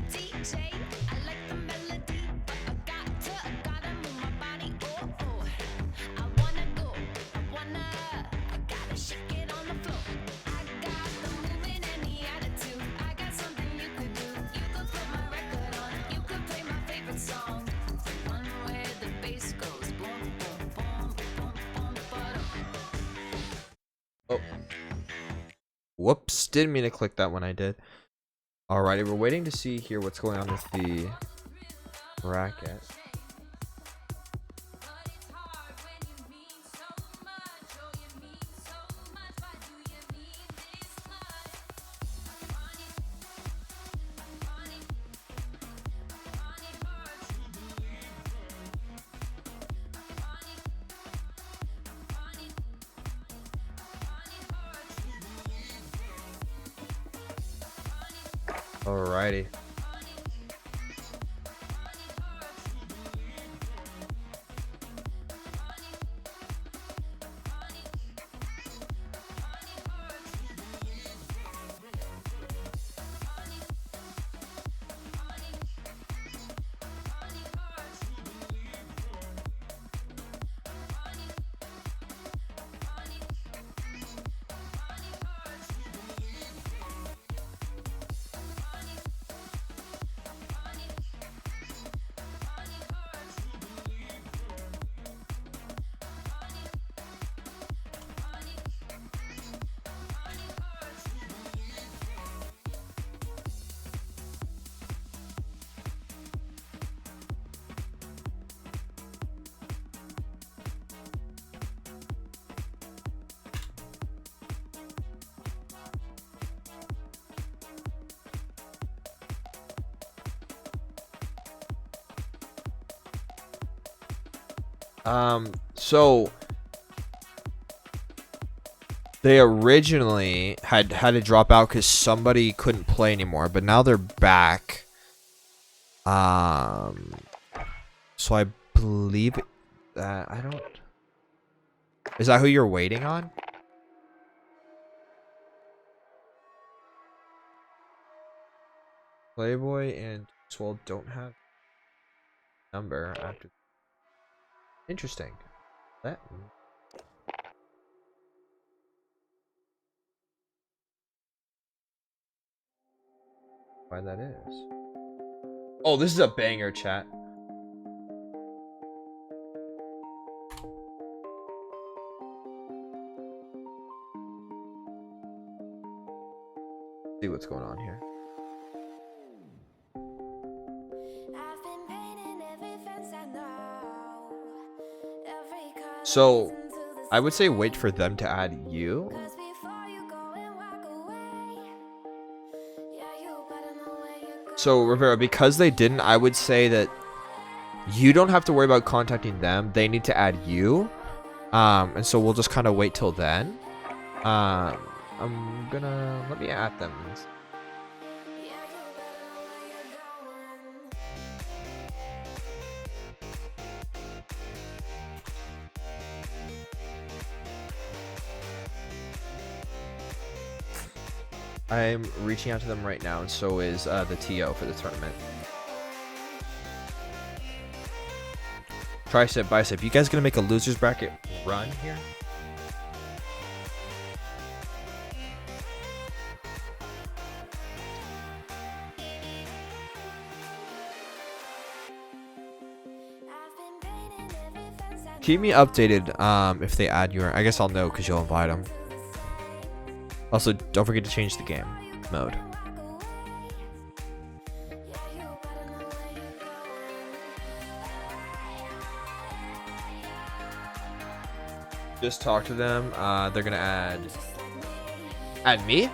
DJ, I like the melody, but I gotta move my body. Oh, oh. I wanna go, I gotta shake it on the floor. I got the movement and the attitude. I got something you could do. You could put my record on. You could play my favorite song. The one where the bass goes boom, boom, boom, boom, boom, boom. Oh. Whoops. Didn't mean to click that when I did. Alrighty, we're waiting to see here what's going on with the bracket. Alrighty. So they originally had to drop out because somebody couldn't play anymore, but now they're back. So I believe that I don't. Is that who you're waiting on? Playboy and Swole don't have number after. Interesting. That. Why that is. Oh, this is a banger, chat. See what's going on here. So, I would say wait for them to add you. So, Rivera, because they didn't, I would say that you don't have to worry about contacting them. They need to add you. And so we'll just kind of wait till then. I'm gonna let me add them. I'm reaching out to them right now, and so is the TO for the tournament. Tricep, bicep. You guys gonna make a losers bracket run here? Keep me updated if they add you. I guess I'll know because you'll invite them. Also, don't forget to change the game mode. Just talk to them. They're gonna add me.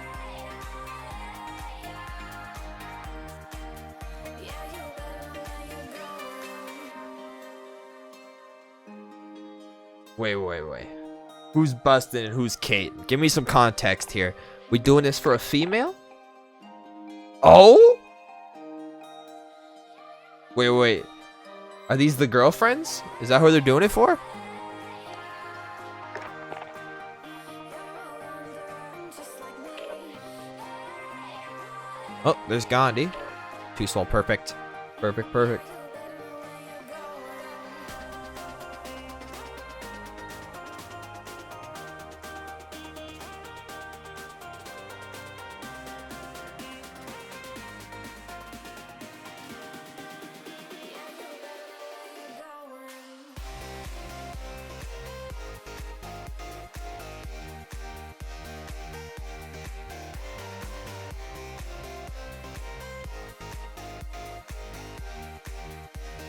Wait. Who's Bustin' and who's Kate? Give me some context here. We doing this for a female? Oh? Wait. Are these the girlfriends? Is that who they're doing it for? Oh, there's Gandhi. Too small. Perfect. Perfect.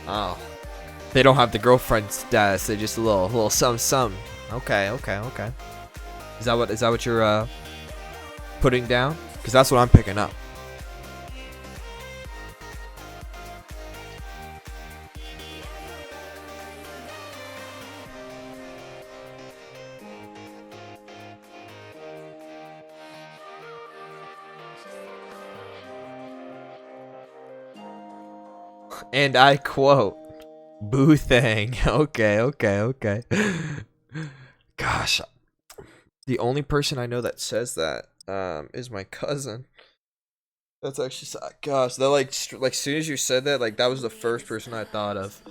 Oh, they don't have the girlfriend status. They're just a little some. Okay. Is that what you're putting down? Because that's what I'm picking up. And I quote, "Boo thing." Okay. Gosh, the only person I know that says that is my cousin. That's actually sad. Gosh, that like soon as you said that, like that was the first person I thought of.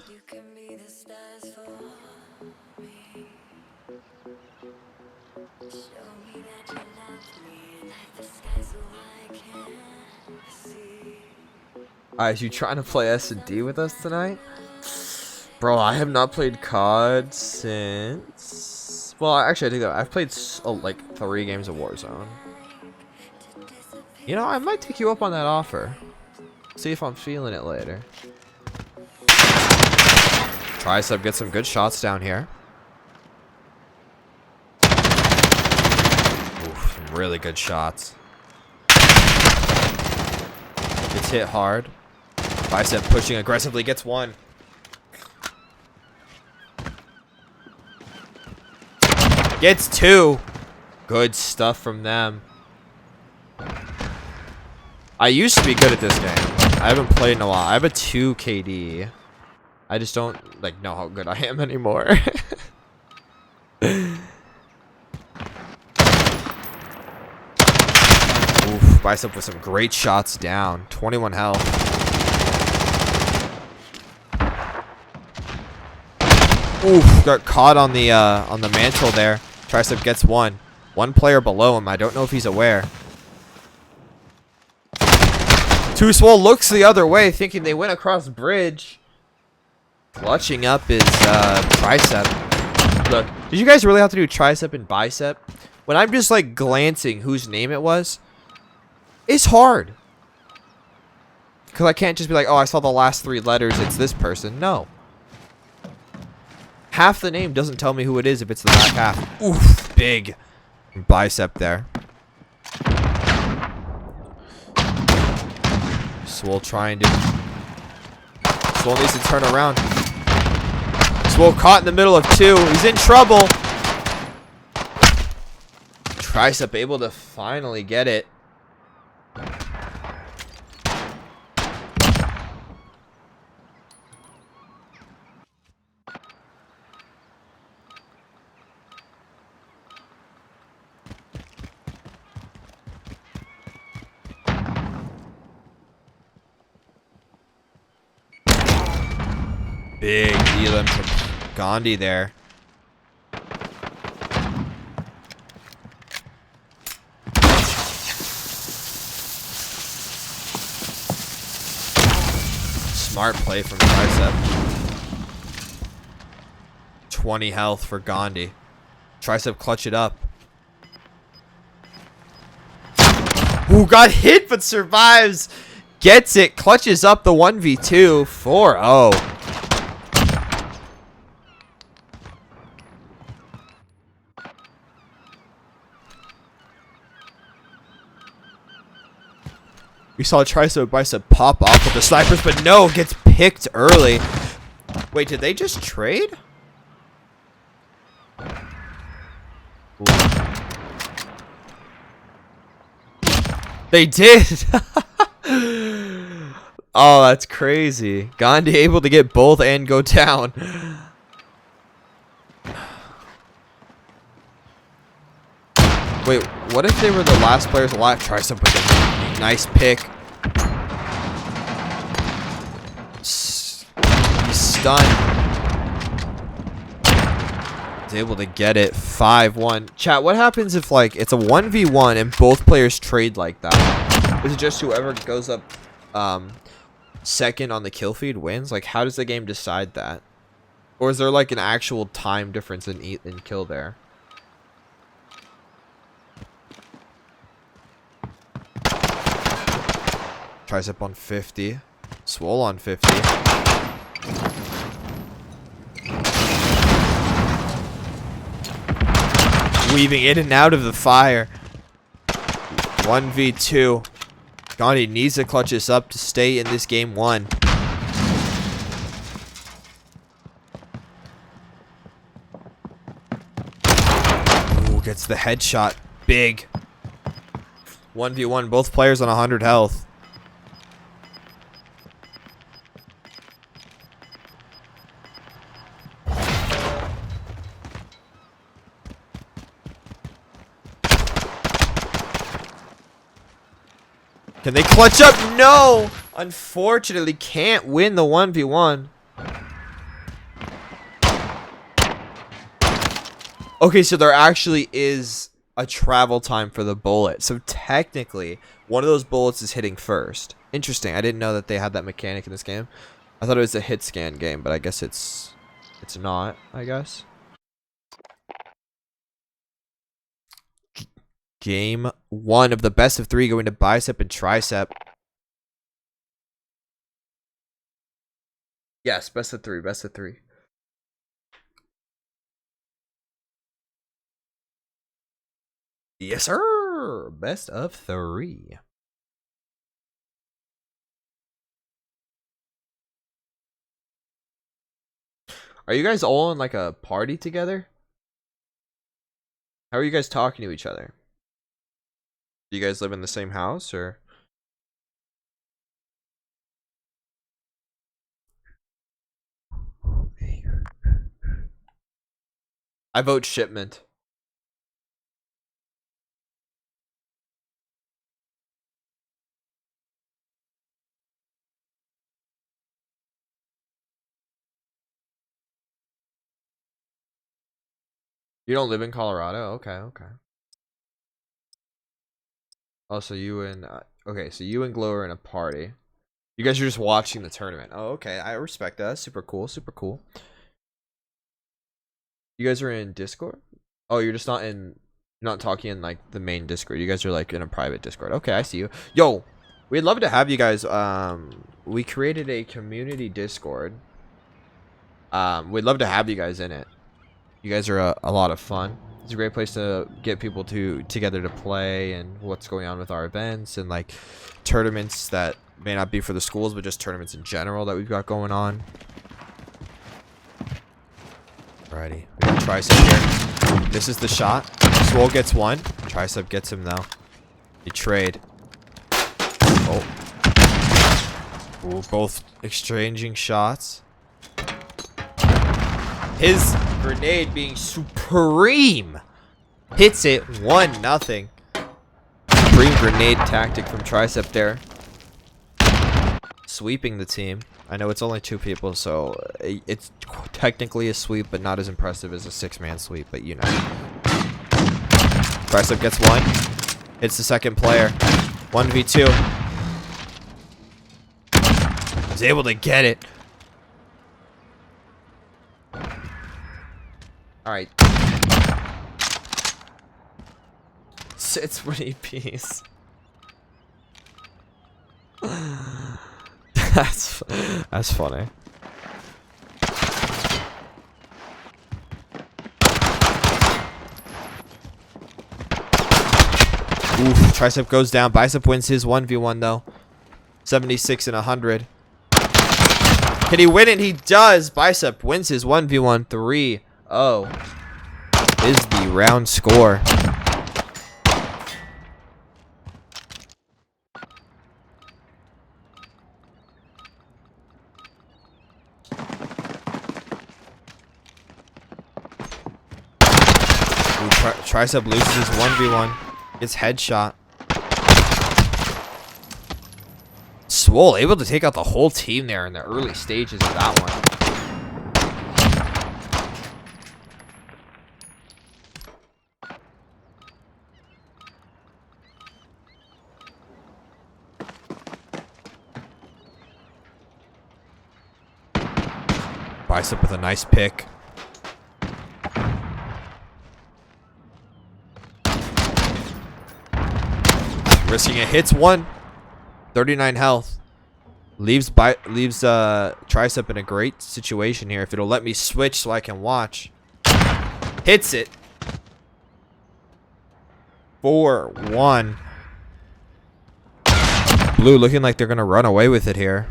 Alright, you trying to play S&D with us tonight? Bro, I have not played COD since... Well, actually, I think I've played like 3 games of Warzone. You know, I might take you up on that offer. See if I'm feeling it later. Tricep gets some good shots down here. Oof, some really good shots. Gets hit hard. Bicep pushing aggressively, gets one. Gets 2. Good stuff from them. I used to be good at this game. I haven't played in a while. I have a 2 KD. I just don't like know how good I am anymore. Oof, Bicep with some great shots down. 21 health. Oof, got caught on the mantle there. Tricep gets one. One player below him. I don't know if he's aware. Too Swole looks the other way, thinking they went across bridge. Clutching up his tricep. Look, did you guys really have to do tricep and bicep? When I'm just like glancing whose name it was, it's hard. Because I can't just be like, oh, I saw the last 3 letters, it's this person. No. Half the name doesn't tell me who it is if it's the back half. Oof, big bicep there. Swole trying to... Swole needs to turn around. Swole caught in the middle of 2. He's in trouble. Tricep able to finally get it. Big elim from Gandhi there. Smart play from Tricep. 20 health for Gandhi. Tricep clutch it up. Ooh, got hit but survives. Gets it. Clutches up the 1v2. 4-0. We saw Tricep Bicep pop off with the snipers, but no, gets picked early. Wait, did they just trade? Ooh. They did. Oh, that's crazy. Gandhi able to get both and go down. Wait, what if they were the last players alive? Tricep with a nice pick. He's stunned. He's able to get it. 5-1. Chat, what happens if, like, it's a 1v1 and both players trade like that? Is it just whoever goes up second on the kill feed wins? Like, how does the game decide that? Or is there, like, an actual time difference in kill there? Tricep on 50. Swole on 50. Weaving in and out of the fire. 1v2. Gandhi needs to clutch this up to stay in this game 1. Ooh, gets the headshot. Big. 1v1. Both players on 100 health. Can they clutch up? No! Unfortunately, can't win the 1v1. Okay, so there actually is a travel time for the bullet. So technically, one of those bullets is hitting first. Interesting. I didn't know that they had that mechanic in this game. I thought it was a hit scan game, but I guess it's not, I guess. Game 1 of the best of 3 going to Bicep and Tricep. Yes, best of 3, best of 3. Yes, sir. Best of 3. Are you guys all in like a party together? How are you guys talking to each other? Do you guys live in the same house or? I vote shipment. You don't live in Colorado? Okay, okay. Oh, so you and okay, so you and Glow are in a party. You guys are just watching the tournament. Oh, okay. I respect that. Super cool. Super cool. You guys are in Discord? Oh, you're just not in. You're not talking in like the main Discord. You guys are like in a private Discord. Okay, I see you. Yo, we'd love to have you guys. We created a community Discord. We'd love to have you guys in it. You guys are a lot of fun. It's a great place to get people together to play and what's going on with our events and like tournaments that may not be for the schools, but just tournaments in general that we've got going on. Alrighty, we got Tricep here. This is the shot. Swole gets one. Tricep gets him though. They trade. Oh. Ooh, both exchanging shots. His grenade being supreme. Hits it 1-0. Supreme grenade tactic from Tricep there. Sweeping the team. I know it's only 2 people, so it's technically a sweep, but not as impressive as a 6-man sweep, but you know. Tricep gets 1. Hits the second player. 1v2. He's able to get it. Alright. It's pretty piece. That's funny. Oof, Tricep goes down. Bicep wins his 1v1 though. 76 and 100. Can he win it? He does. Bicep wins his 1v1 3-0 is the round score. Tricep loses his 1v1. Gets headshot. Swole able to take out the whole team there in the early stages of that one. Bicep with a nice pick. Risking it, hits 1. 39 health. Leaves Tricep in a great situation here. If it'll let me switch so I can watch. Hits it. 4-1. Blue looking like they're gonna run away with it here.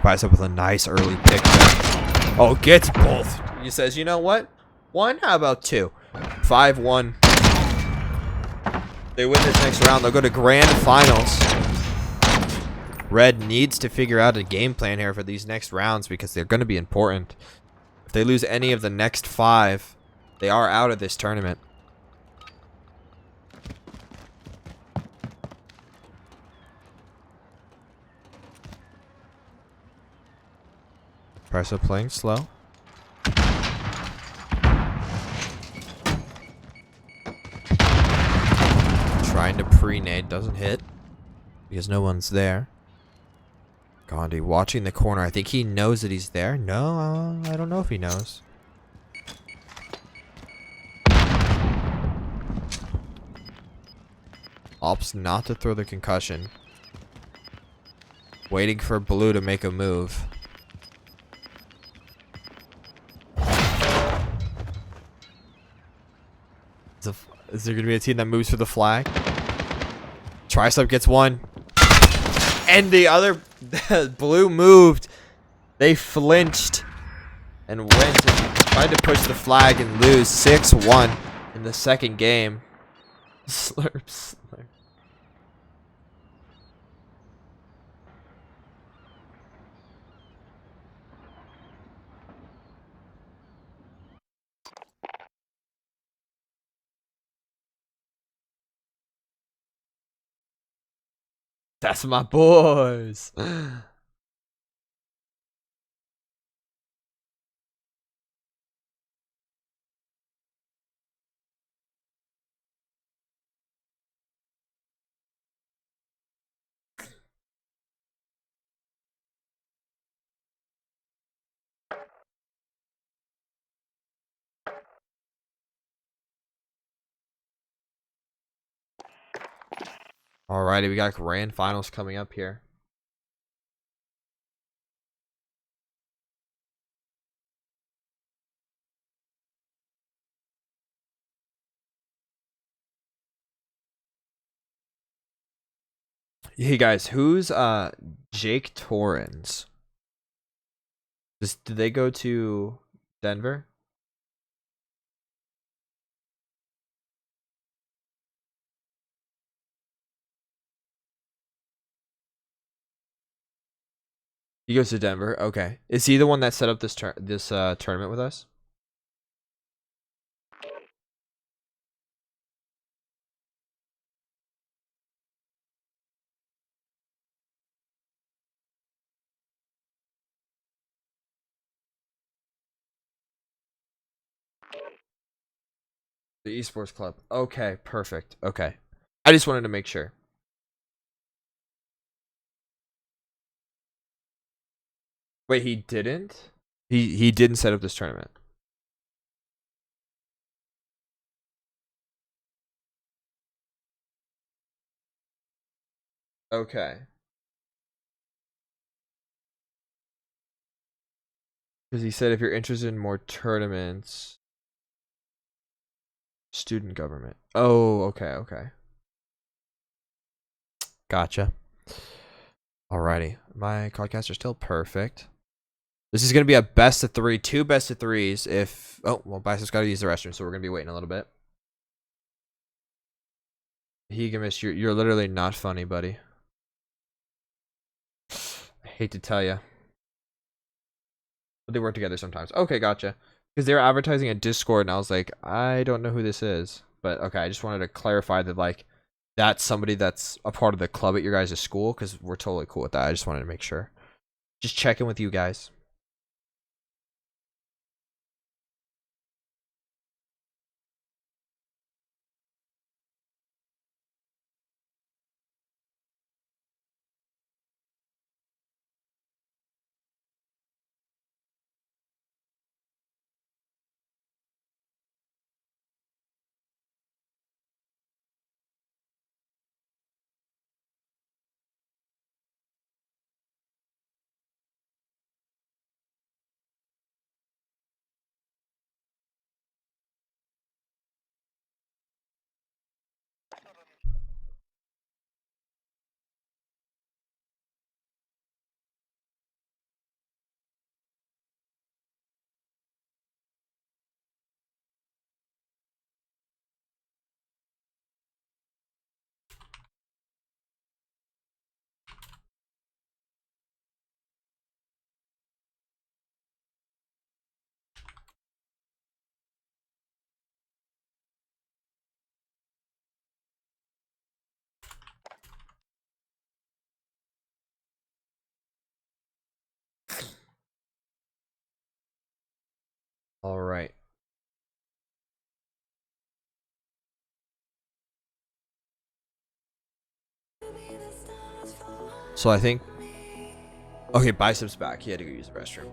Bicep with a nice early pick there. Oh, gets both. He says, you know what? 1? How about 2? 5-1. They win this next round. They'll go to grand finals. Red needs to figure out a game plan here for these next rounds because they're going to be important. If they lose any of the next 5, they are out of this tournament. Tricep playing slow. Trying to pre-nade, doesn't hit because no one's there. Gandhi watching the corner. I think he knows that he's there. No, I don't know if he knows. Opts not to throw the concussion. Waiting for Blue to make a move. Is there going to be a team that moves for the flag? Tricep gets 1. And the other Blue moved. They flinched and went and tried to push the flag and lose 6-1 in the second game. Slurp, slurp. That's my boys. Alrighty, we got grand finals coming up here. Hey guys, who's Jake Torrens? Did they go to Denver? He goes to Denver. Okay. Is he the one that set up this tournament with us? The esports club. Okay, perfect. Okay. I just wanted to make sure. Wait, he didn't? He didn't set up this tournament. Okay. Because he said if you're interested in more tournaments, student government. Oh, okay, okay. Gotcha. Alrighty. My podcasts are still perfect. This is going to be a best of 3, 2 best of 3s if... Oh, well, Bison's got to use the restroom, so we're going to be waiting a little bit. Hegamus, you're literally not funny, buddy. I hate to tell you. But they work together sometimes. Okay, gotcha. Because they were advertising a Discord, and I was like, I don't know who this is. But, okay, I just wanted to clarify that, like, that's somebody that's a part of the club at your guys' school, because we're totally cool with that. I just wanted to make sure. Just checking with you guys. All right. So I think... Okay, Bicep's back. He had to go use the restroom.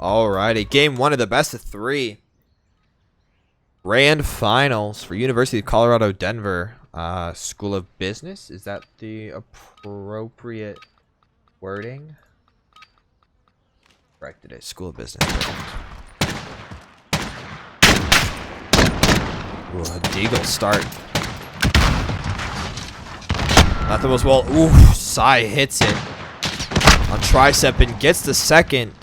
Alrighty, game 1 of the best of 3. Grand finals for University of Colorado Denver. School of Business. Is that the appropriate wording? Corrected it. School of Business. Ooh, a Deagle start. Not the most well. Ooh, Sai hits it on tricep and gets the second.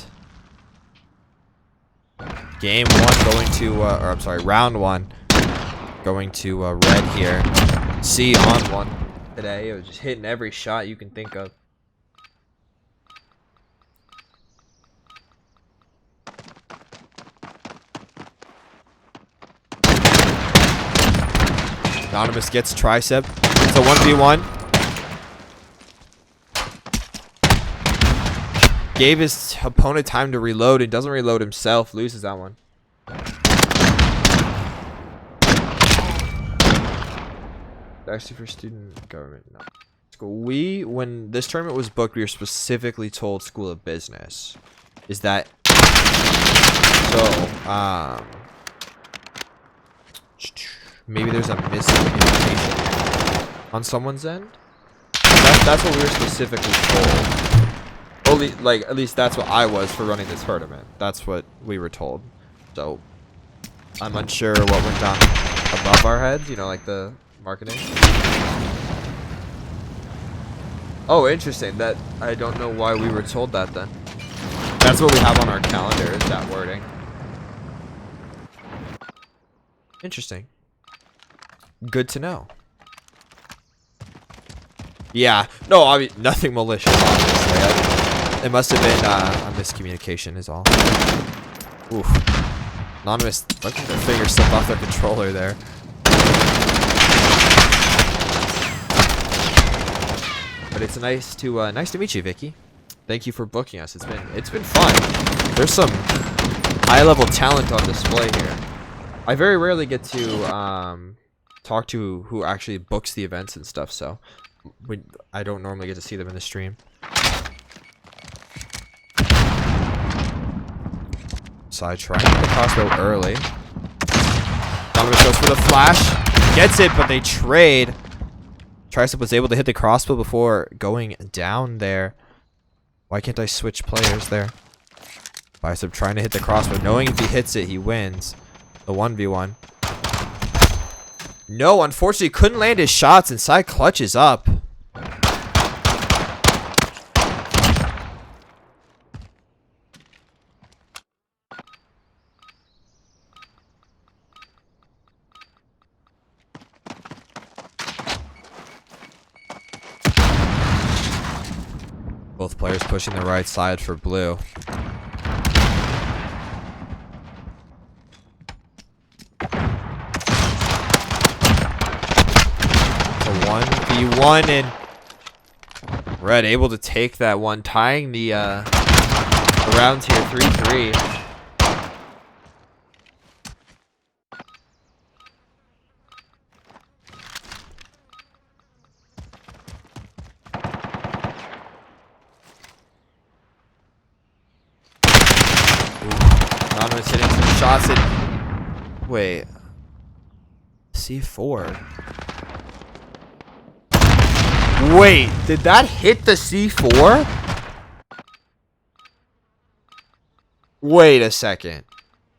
Game 1 going to, or I'm sorry, round 1 going to red here. C on 1 today. It was just hitting every shot you can think of. Anonymous gets tricep. It's a 1v1. Gave his opponent time to reload and doesn't reload himself. Loses that one. Actually, for student government, no. School. When this tournament was booked, we were specifically told School of Business. Is that so? Maybe there's a miscommunication on someone's end. That's what we were specifically told. Only, like, at least that's what I was for running this tournament. That's what we were told. So, I'm unsure what went on above our heads, you know, like the marketing. Oh, interesting. That, I don't know why we were told that then. That's what we have on our calendar, is that wording. Interesting. Good to know. Yeah. No, I mean, nothing malicious, obviously. It must have been a miscommunication is all. Oof. Anonymous letting their finger slip off their controller there. But it's nice to meet you, Vicky. Thank you for booking us. It's been fun. There's some high-level talent on display here. I very rarely get to talk to who actually books the events and stuff, so I don't normally get to see them in the stream. So I try to get the crossbow early. Donovan goes for the flash. Gets it, but they trade. Tricep was able to hit the crossbow before going down there. Why can't I switch players there? Bicep trying to hit the crossbow, knowing if he hits it, he wins. The 1v1. No, unfortunately, couldn't land his shots. Inside clutches up. Both players pushing the right side for blue. It's a 1v1 and Red able to take that one, tying the round here 3-3. Anonymous hitting some shots at... Wait. C4. Wait, did that hit the C4? Wait a second.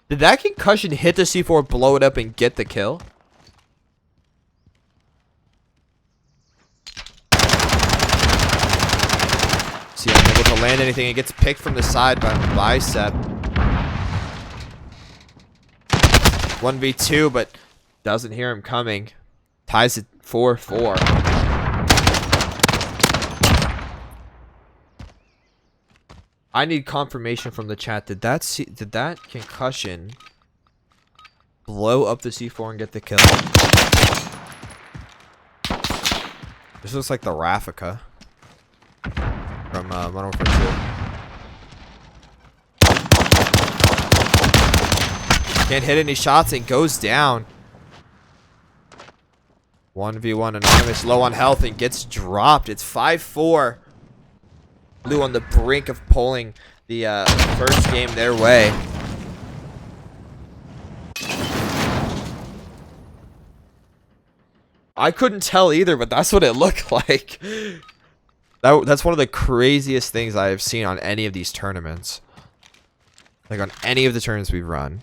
Did that concussion hit the C4, blow it up, and get the kill? See, I'm able to land anything. It gets picked from the side by Bicep. 1v2, but doesn't hear him coming. Ties it 4-4. I need confirmation from the chat. Did that concussion blow up the C4 and get the kill? This looks like the Raffica from Modern Warfare 2. Can't hit any shots and goes down. 1v1 Anonymous low on health and gets dropped. It's 5-4. Blue on the brink of pulling the first game their way. I couldn't tell either, but that's what it looked like. That's one of the craziest things I have seen on any of these tournaments. Like on any of the tournaments we've run.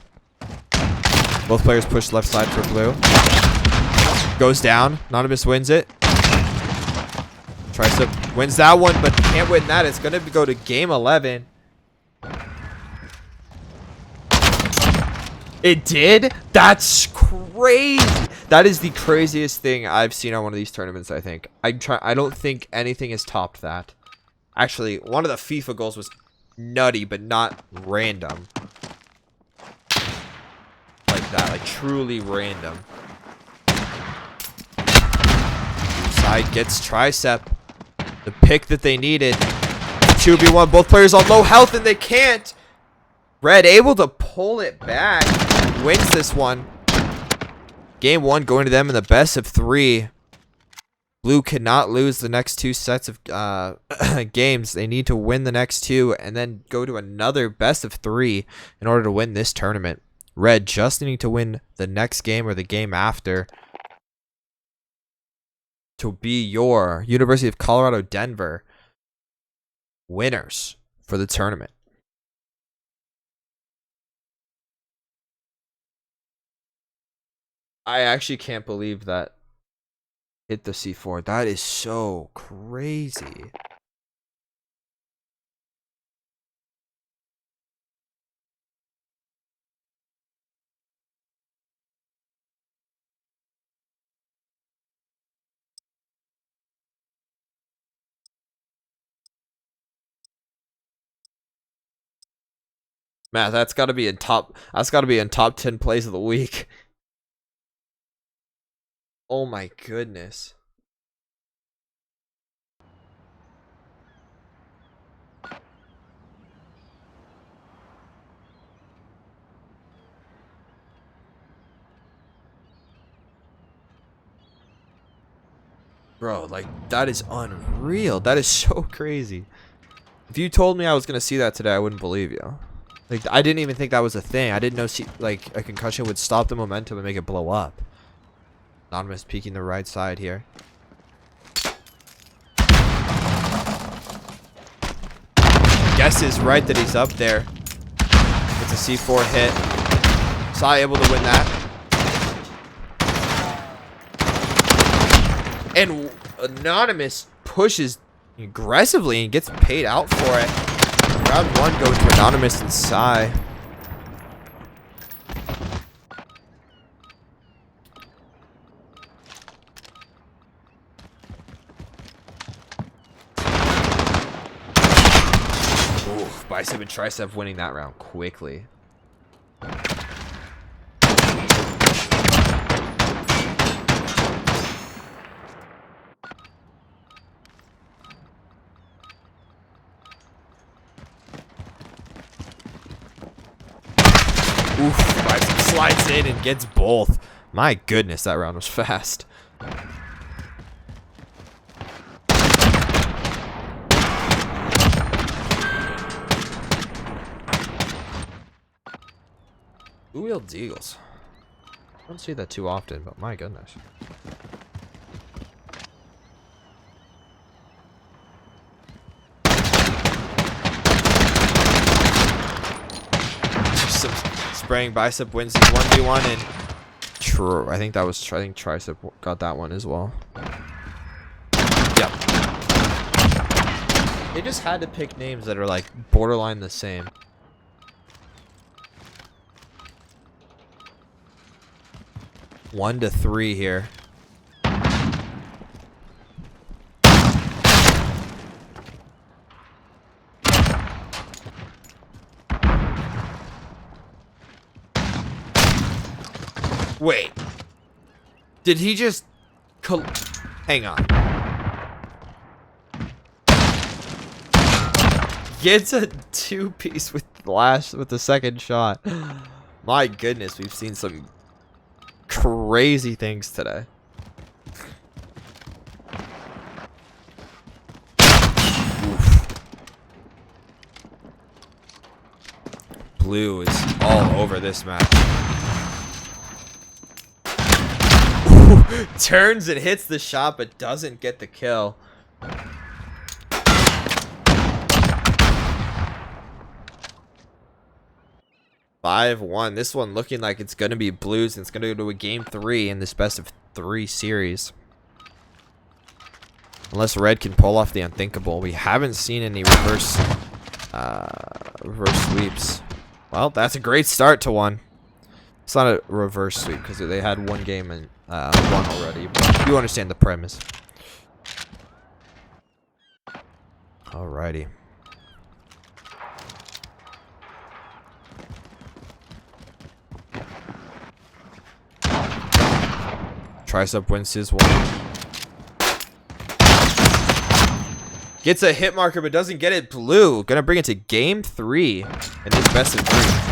Both players push left side for blue. Goes down. Anonymous wins it. Tries to wins that one, but can't win that. It's going to go to game 11. It did? That's crazy. That is the craziest thing I've seen on one of these tournaments, I think. I don't think anything has topped that. Actually, one of the FIFA goals was nutty, but not random. Like that, like truly random. Side gets Tricep. The pick that they needed. 2v1, both players on low health and they can't. Red able to pull it back. Wins this one. Game 1 going to them in the best of 3. Blue cannot lose the next 2 sets of games. They need to win the next 2 and then go to another best of 3 in order to win this tournament. Red just needing to win the next game or the game after to be your University of Colorado Denver winners for the tournament. I actually can't believe that hit the C4. That is so crazy. Man, that's got to be in top. That's got to be in top 10 plays of the week. Oh my goodness. Bro, like, that is unreal. That is so crazy. If you told me I was going to see that today, I wouldn't believe you. Like, I didn't even think that was a thing. I didn't know, like, a concussion would stop the momentum and make it blow up. Anonymous peeking the right side here. Guesses right that he's up there. It's a C4 hit. Saw able to win that. And Anonymous pushes aggressively and gets paid out for it. Round 1 goes to Anonymous and Psy. Ooh, Bicep and Tricep winning that round quickly. Oof, Bicep slides in and gets both. My goodness, that round was fast. Two-wheeled Deagles. I don't see that too often, but my goodness. Some spraying Bicep wins his 1v1 and true. I think Tricep got that one as well. Yep. They just had to pick names that are like borderline the same. 1-3 here. Wait. Did he just hang on. Gets a 2-piece with the second shot. My goodness, we've seen some crazy things today. Oof. Blue is all over this map. Ooh, turns and hits the shot but doesn't get the kill. Five one. This one looking like it's gonna be Blues, and it's gonna go to a game 3 in this best of 3 series. Unless Red can pull off the unthinkable. We haven't seen any reverse sweeps. Well, that's a great start to one. It's not a reverse sweep because they had one game and won already. But you understand the premise. Alrighty. Tricep wins his one. Gets a hit marker but doesn't get it. Blue gonna bring it to game 3 in this best of 3.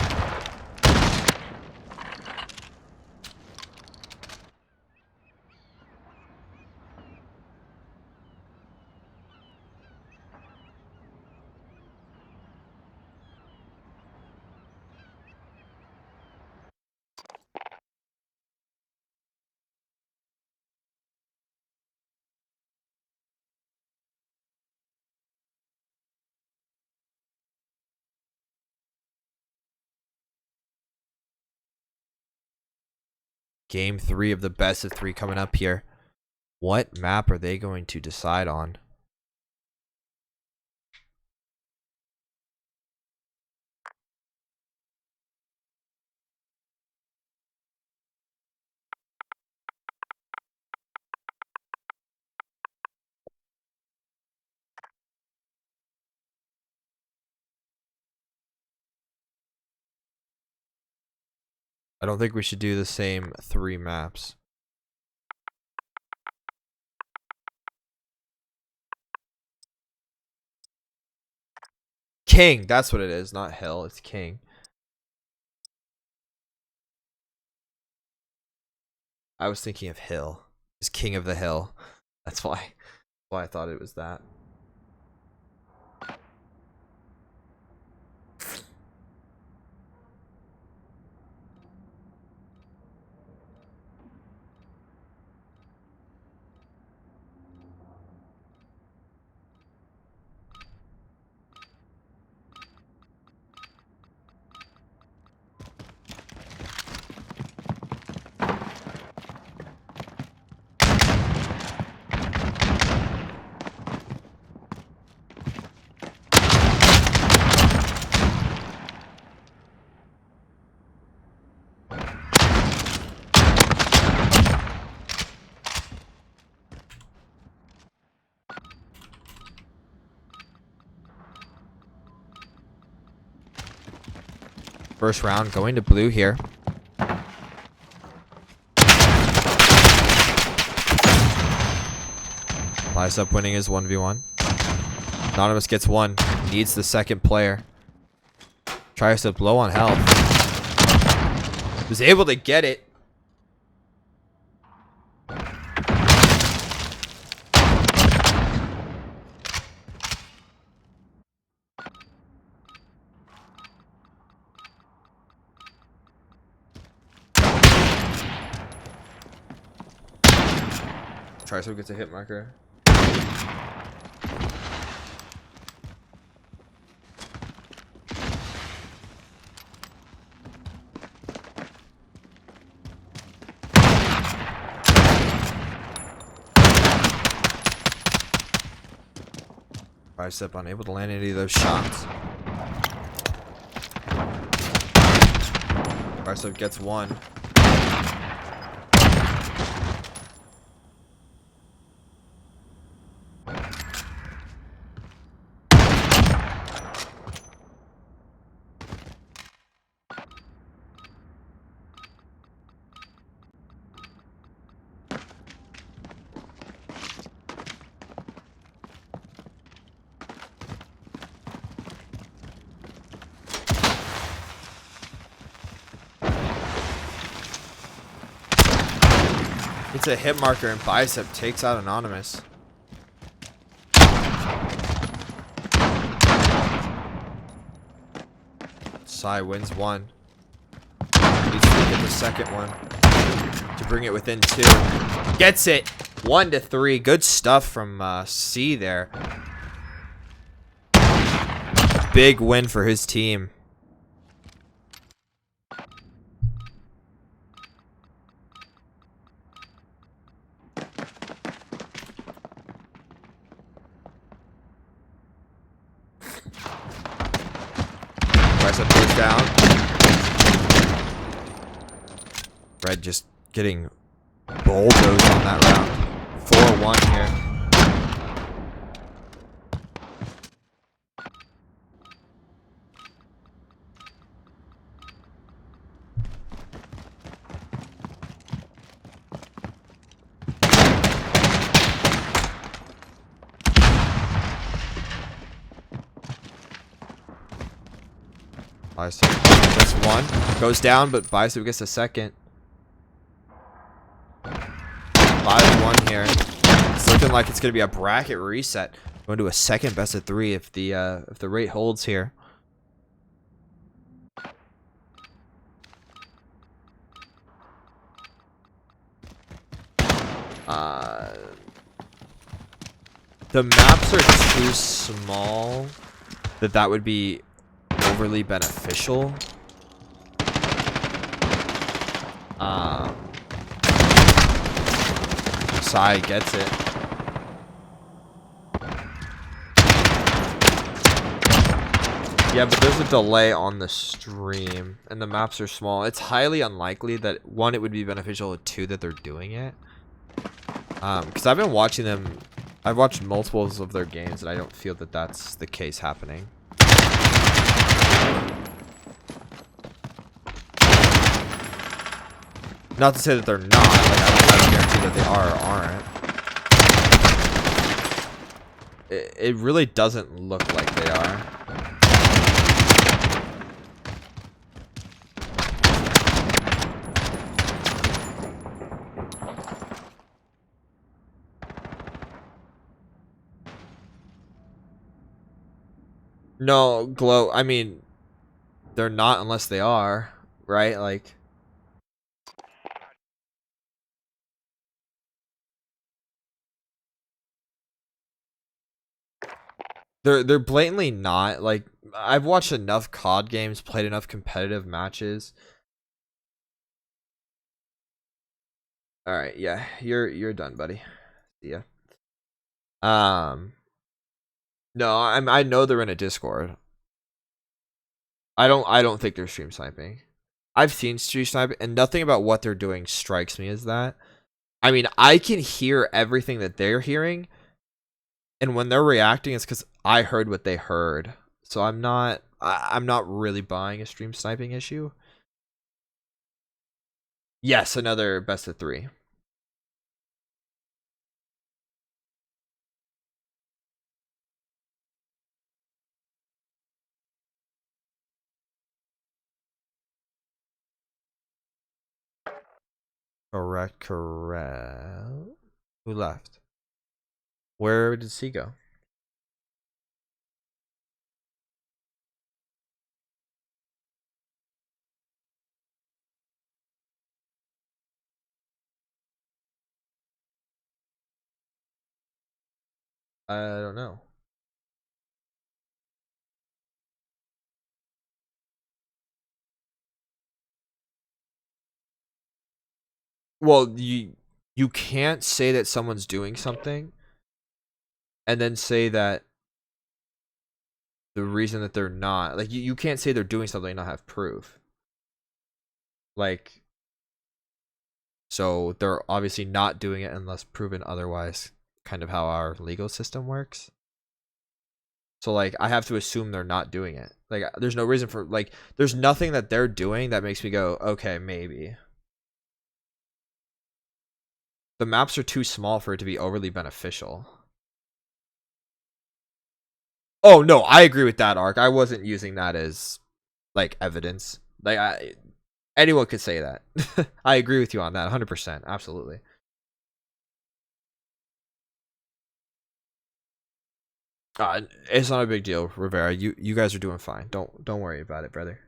Game 3 of the best of 3 coming up here. What map are they going to decide on? I don't think we should do the same 3 maps. King, that's what it is, not hill, it's king. I was thinking of hill. It's king of the hill. That's why I thought it was that. First round going to blue here. Lies up winning his 1v1. Anonymous gets 1. Needs the second player. Tries to blow on health. Was able to get it. Triso gets a hit marker. Bicep unable to land any of those shots. Bicep gets 1. It's a hit marker and Bicep takes out Anonymous. Sai wins 1. Needs to get the second one to bring it within 2. Gets it 1-3. Good stuff from C there. Big win for his team. Bicep goes down. Red just getting bulldozed on that round. 4-1 here. Bicep gets 1. Goes down, but Bicep gets a second. 5-1 here. It's looking like it's gonna be a bracket reset. Going to a second best of 3 if the rate holds here. The maps are too small that would be overly beneficial. Sai gets it. Yeah, but there's a delay on the stream and the maps are small. It's highly unlikely that 1, it would be beneficial, 2, that they're doing it. Because I've been watching them. I've watched multiples of their games and I don't feel that that's the case happening. Not to say that they're not. Like, I don't guarantee that they are or aren't. It really doesn't look like they are. No, Glow, I mean, they're not unless they are, right? Like, they're blatantly not. Like, I've watched enough COD games, played enough competitive matches. All right, yeah, you're done, buddy. See ya. No, I know they're in a Discord. I don't think they're stream sniping. I've seen stream sniping, and nothing about what they're doing strikes me as that. I mean, I can hear everything that they're hearing, and when they're reacting, it's because I heard what they heard. So I'm not really buying a stream sniping issue. Yes, another best of 3. Correct. Who left? Where did C go? I don't know. Well, you can't say that someone's doing something and then say that the reason that they're not, like, you can't say they're doing something and not have proof. Like, so they're obviously not doing it unless proven otherwise, kind of how our legal system works. So, like, I have to assume they're not doing it. Like, there's no reason for, like, there's nothing that they're doing that makes me go, okay, maybe. The maps are too small for it to be overly beneficial. Oh, no, I agree with that, Ark. I wasn't using that as, like, evidence. Like, anyone could say that. I agree with you on that, 100%. Absolutely. It's not a big deal, Rivera. You guys are doing fine. Don't worry about it, brother.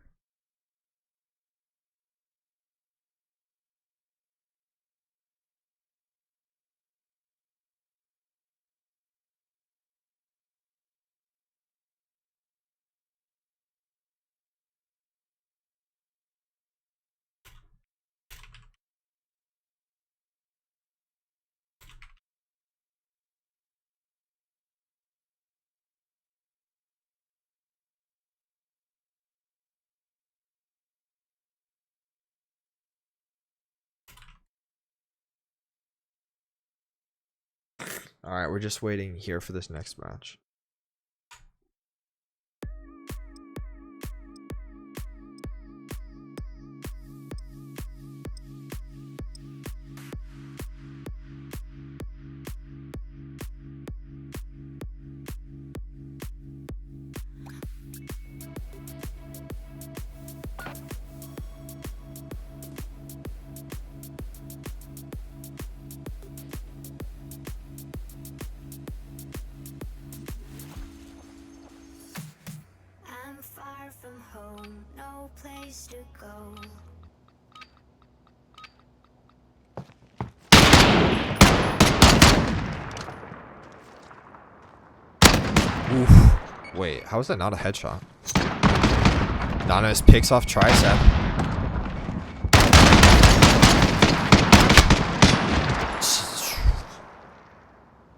All right, we're just waiting here for this next match. I'm far from home, no place to go. Oof. Wait, how is that not a headshot? Nana's picks off tricep.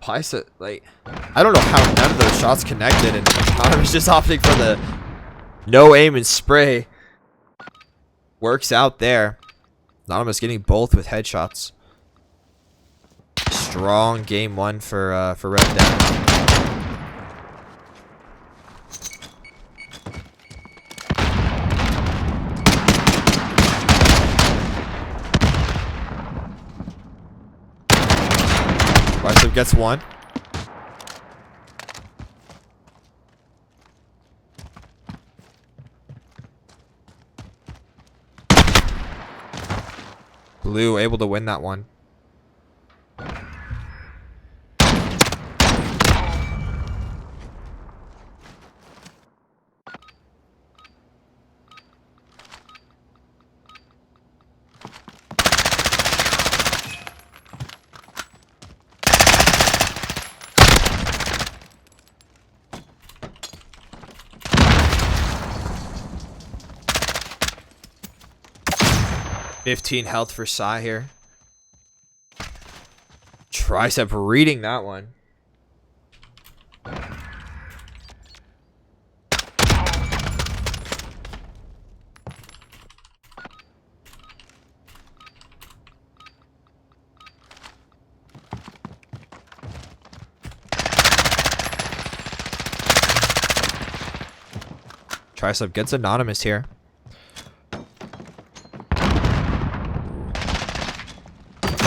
Pisa, like, I don't know how none of those shots connected, and Nana was just opting for the no aim and spray. Works out there. Anonymous getting both with headshots. Strong game 1 for Red Dead. Bicep gets one. Blue able to win that one. $15 health for Sai here. Tricep reading that one. Tricep gets anonymous here.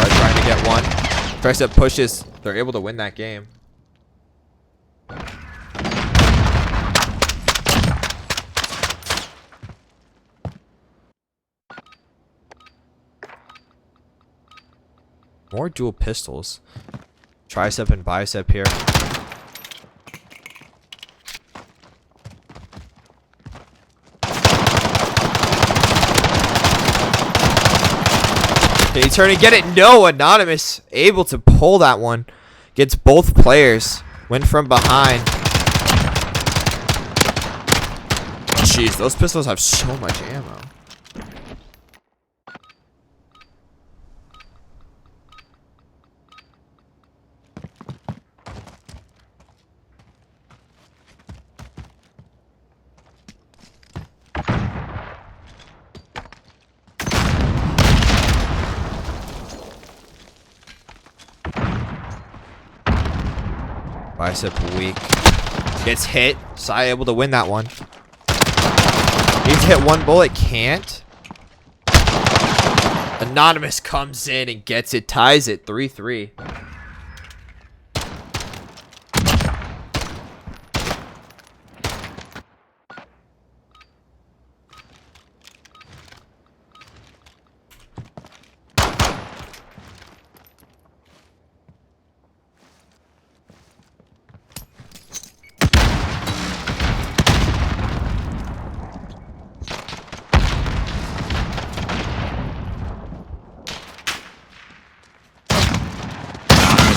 Trying to get one. Tricep pushes. They're able to win that game. More dual pistols. Tricep and bicep here. Okay, turn and get it. No, anonymous able to pull that one. Gets both players. Went from behind. Jeez, those pistols have so much ammo. Bicep weak. Gets hit. Sai able to win that one. Needs to hit one bullet. Can't. Anonymous comes in and gets it. Ties it 3-3.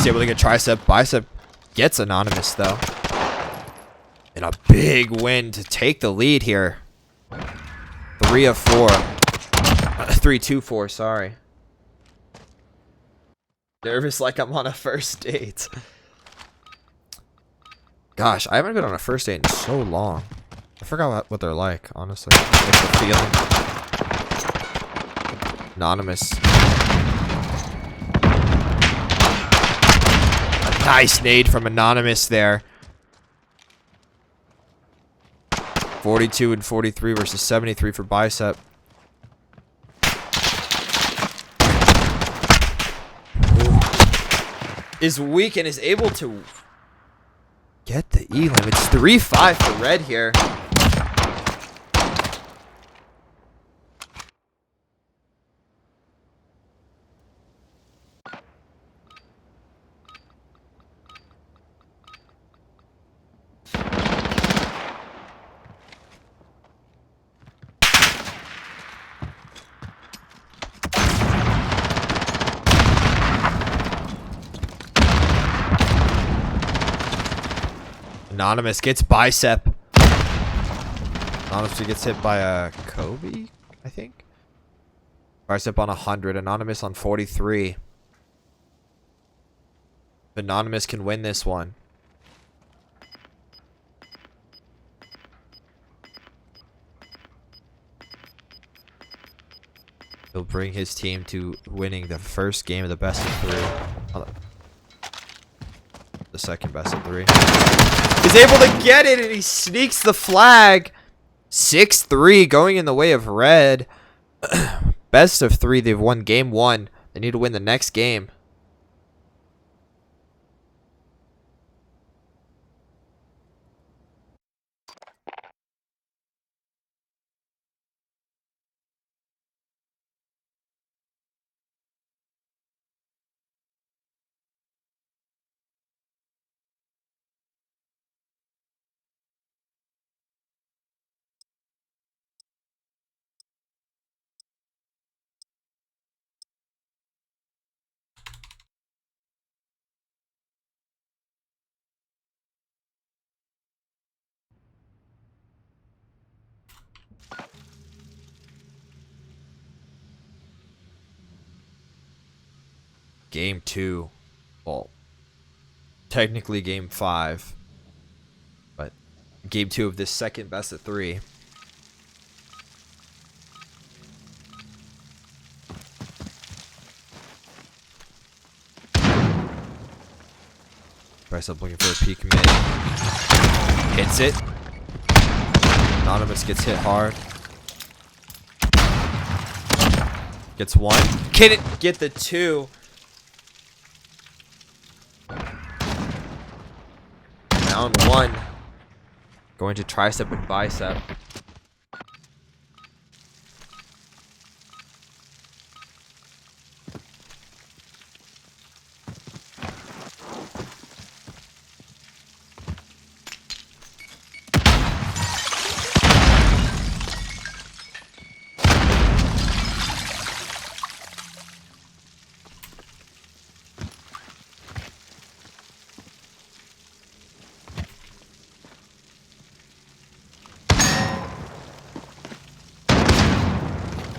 Able to get tricep. Bicep gets anonymous though. And a big win to take the lead here. 3 of 4. 3-2-4, sorry. Nervous like I'm on a first date. Gosh, I haven't been on a first date in so long. I forgot what they're like, honestly. Like the feeling. Anonymous. Nice nade from Anonymous there. 42 and 43 versus 73 for Bicep. Ooh. Is weak and is able to get the elim. It's 3-5 for Red here. Anonymous gets Bicep. Anonymous gets hit by a Kobe, I think. Bicep on 100. Anonymous on 43. Anonymous can win this one. He'll bring his team to winning the first game of the best of 3. The second best of 3. He's able to get it and he sneaks the flag. 6-3 going in the way of Red. Best of 3. They've won game 1. They need to win the next game. game 2. Well, technically game 5, but game 2 of this second best of 3. Price up looking for a peek mid. Hits it. Anonymous gets hit hard. Gets 1. Can it get the 2? Down 1. Going to tricep and bicep.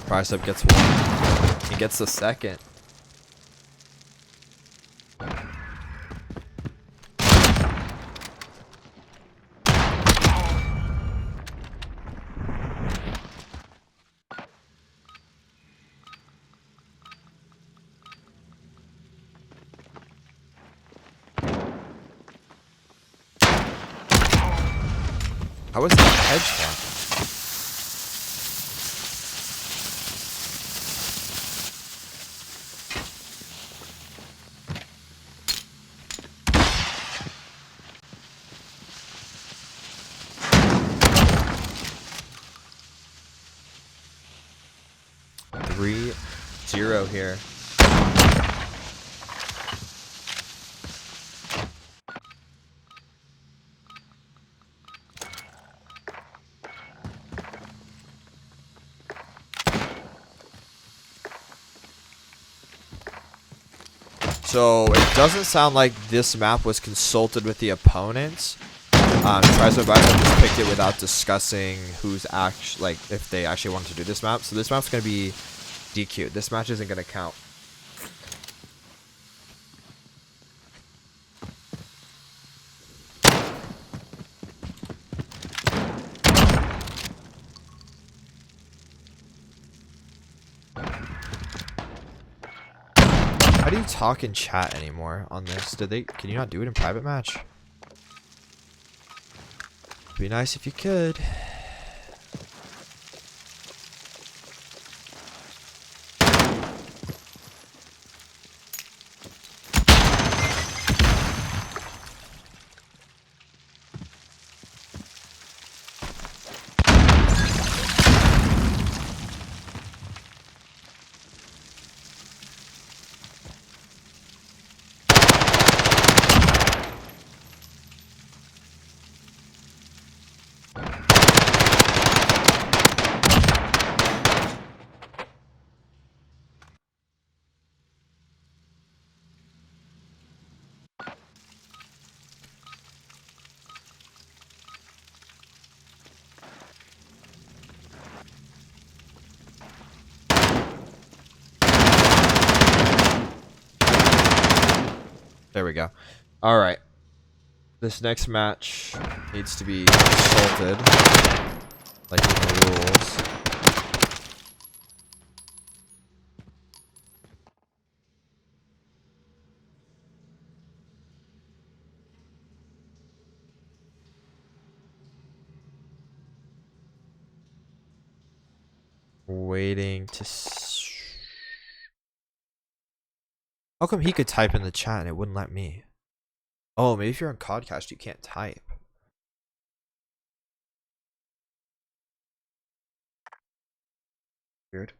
Tricep gets 1. He gets the second. How was that headshot? Three, 0 here. So it doesn't sound like this map was consulted with the opponents. Tricep Bicep just picked it without discussing who's like if they actually wanted to do this map. So this map's gonna be DQ. This match isn't gonna count. How do you talk in chat anymore on this? Can you not do it in private match? Be nice if you could. There we go. All right. This next match needs to be consulted, like in the rules. Waiting to. How come he could type in the chat and it wouldn't let me? Oh, maybe if you're on CODcast, you can't type. Weird.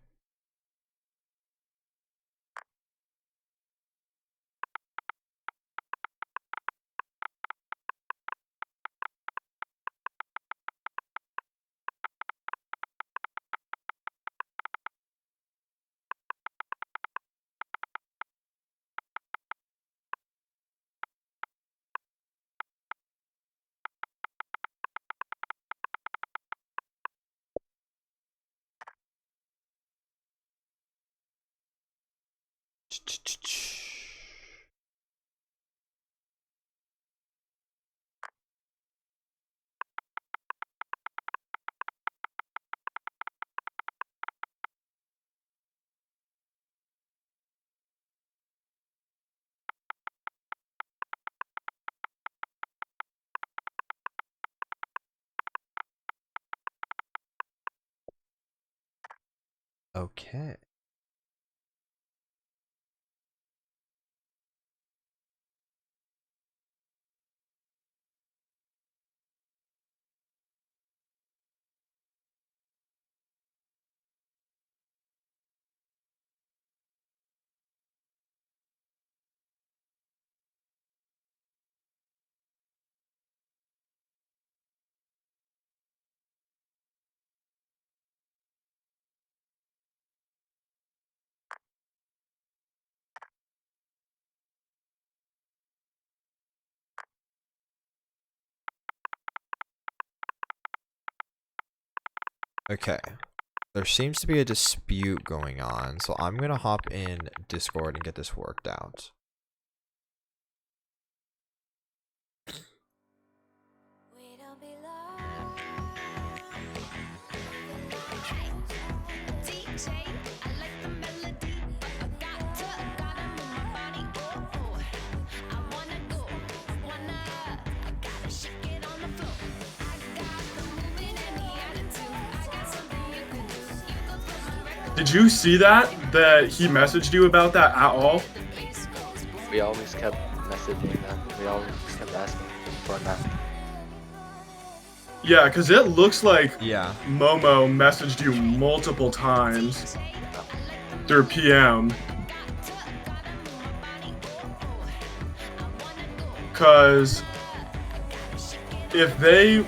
Okay. Okay. There seems to be a dispute going on, so I'm gonna hop in Discord and get this worked out. We don't belong. DJ, I like the melody. Gotta move my body. Oh, I wanna go, gotta shake it on the floor. I got the moving and the attitude. I got something you can do. You can put my record. Did you see that he messaged you about that at all? We always kept messaging them. We always kept asking for that. Yeah, because it looks like Yeah. Momo messaged you multiple times through PM. Because if they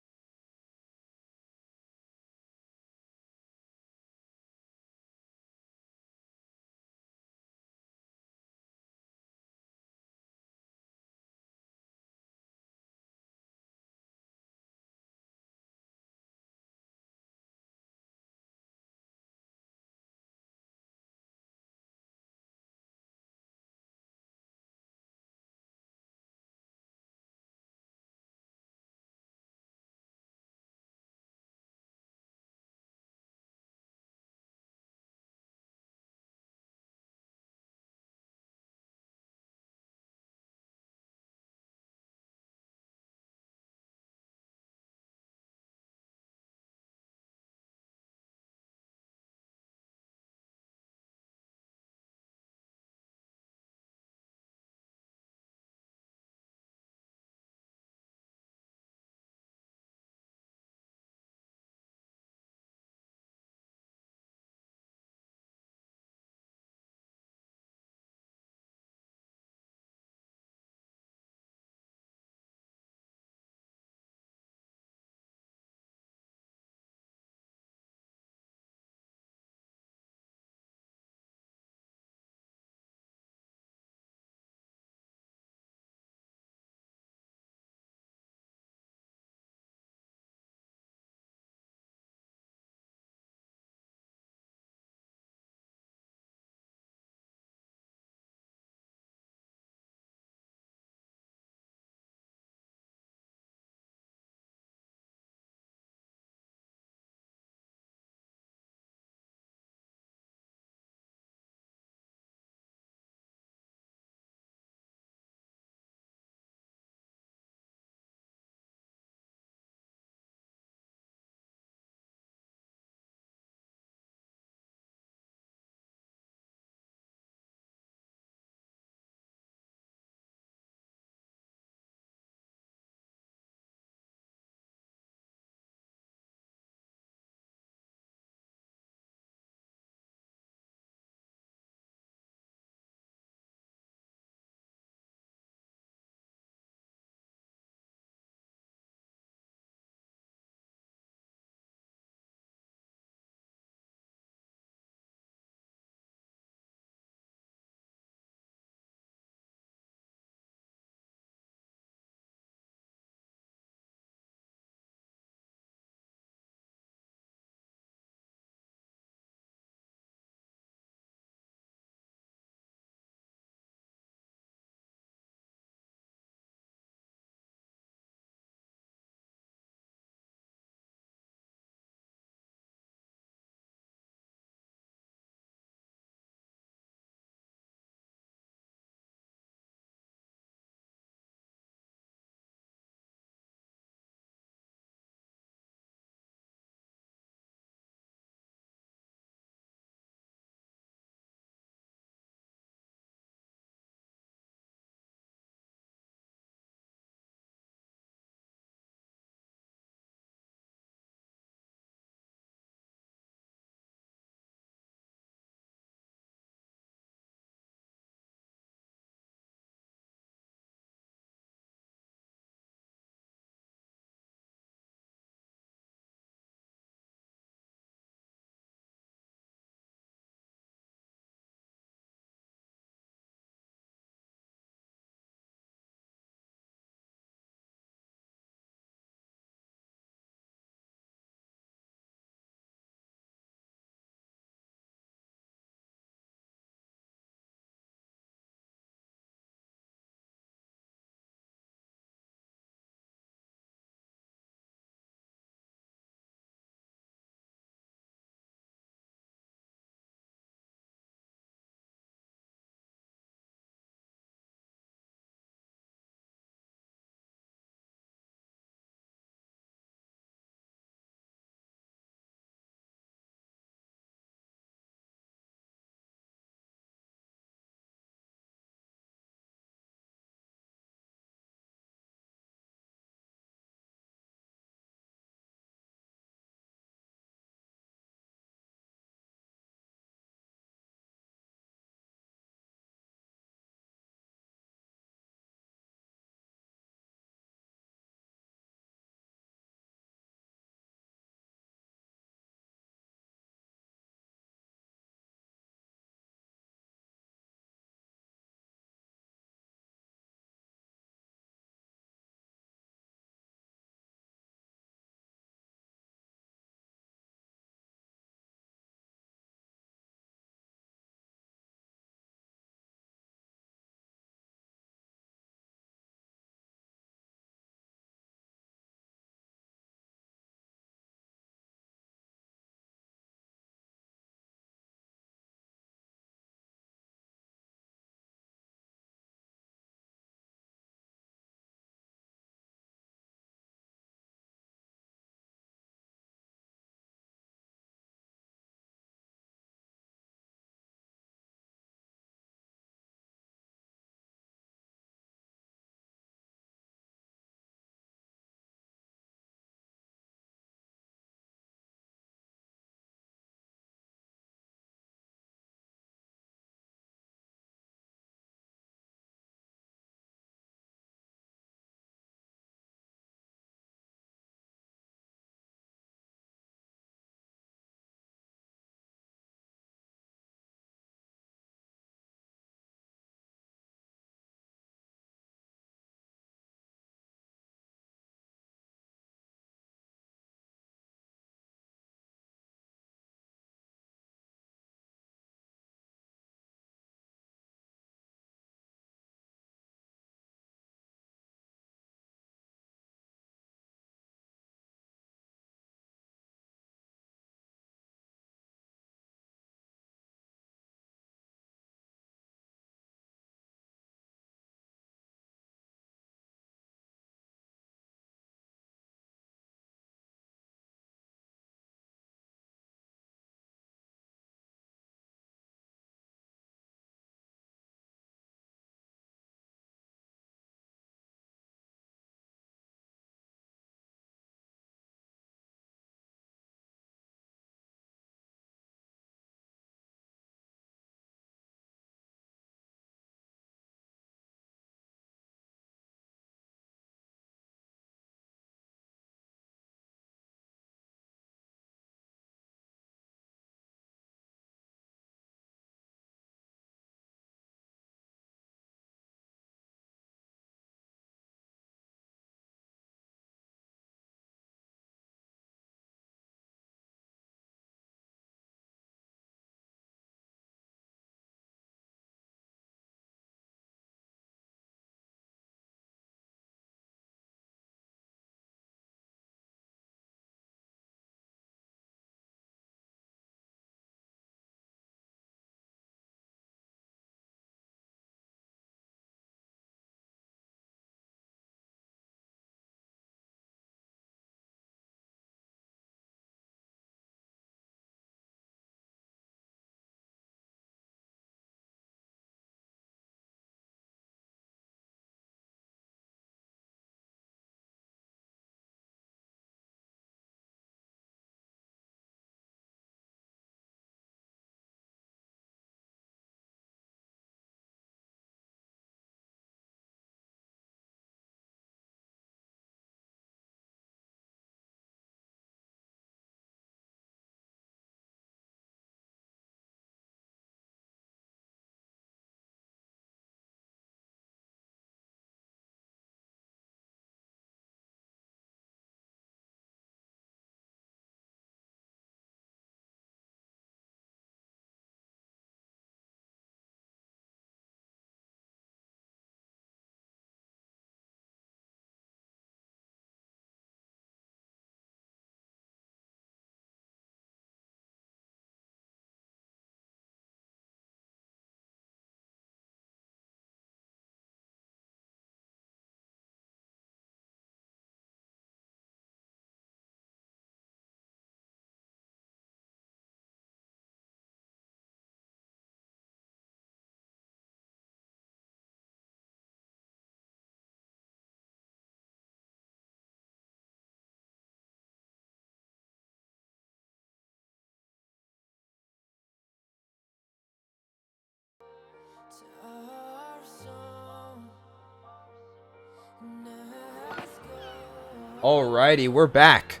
Alrighty, we're back.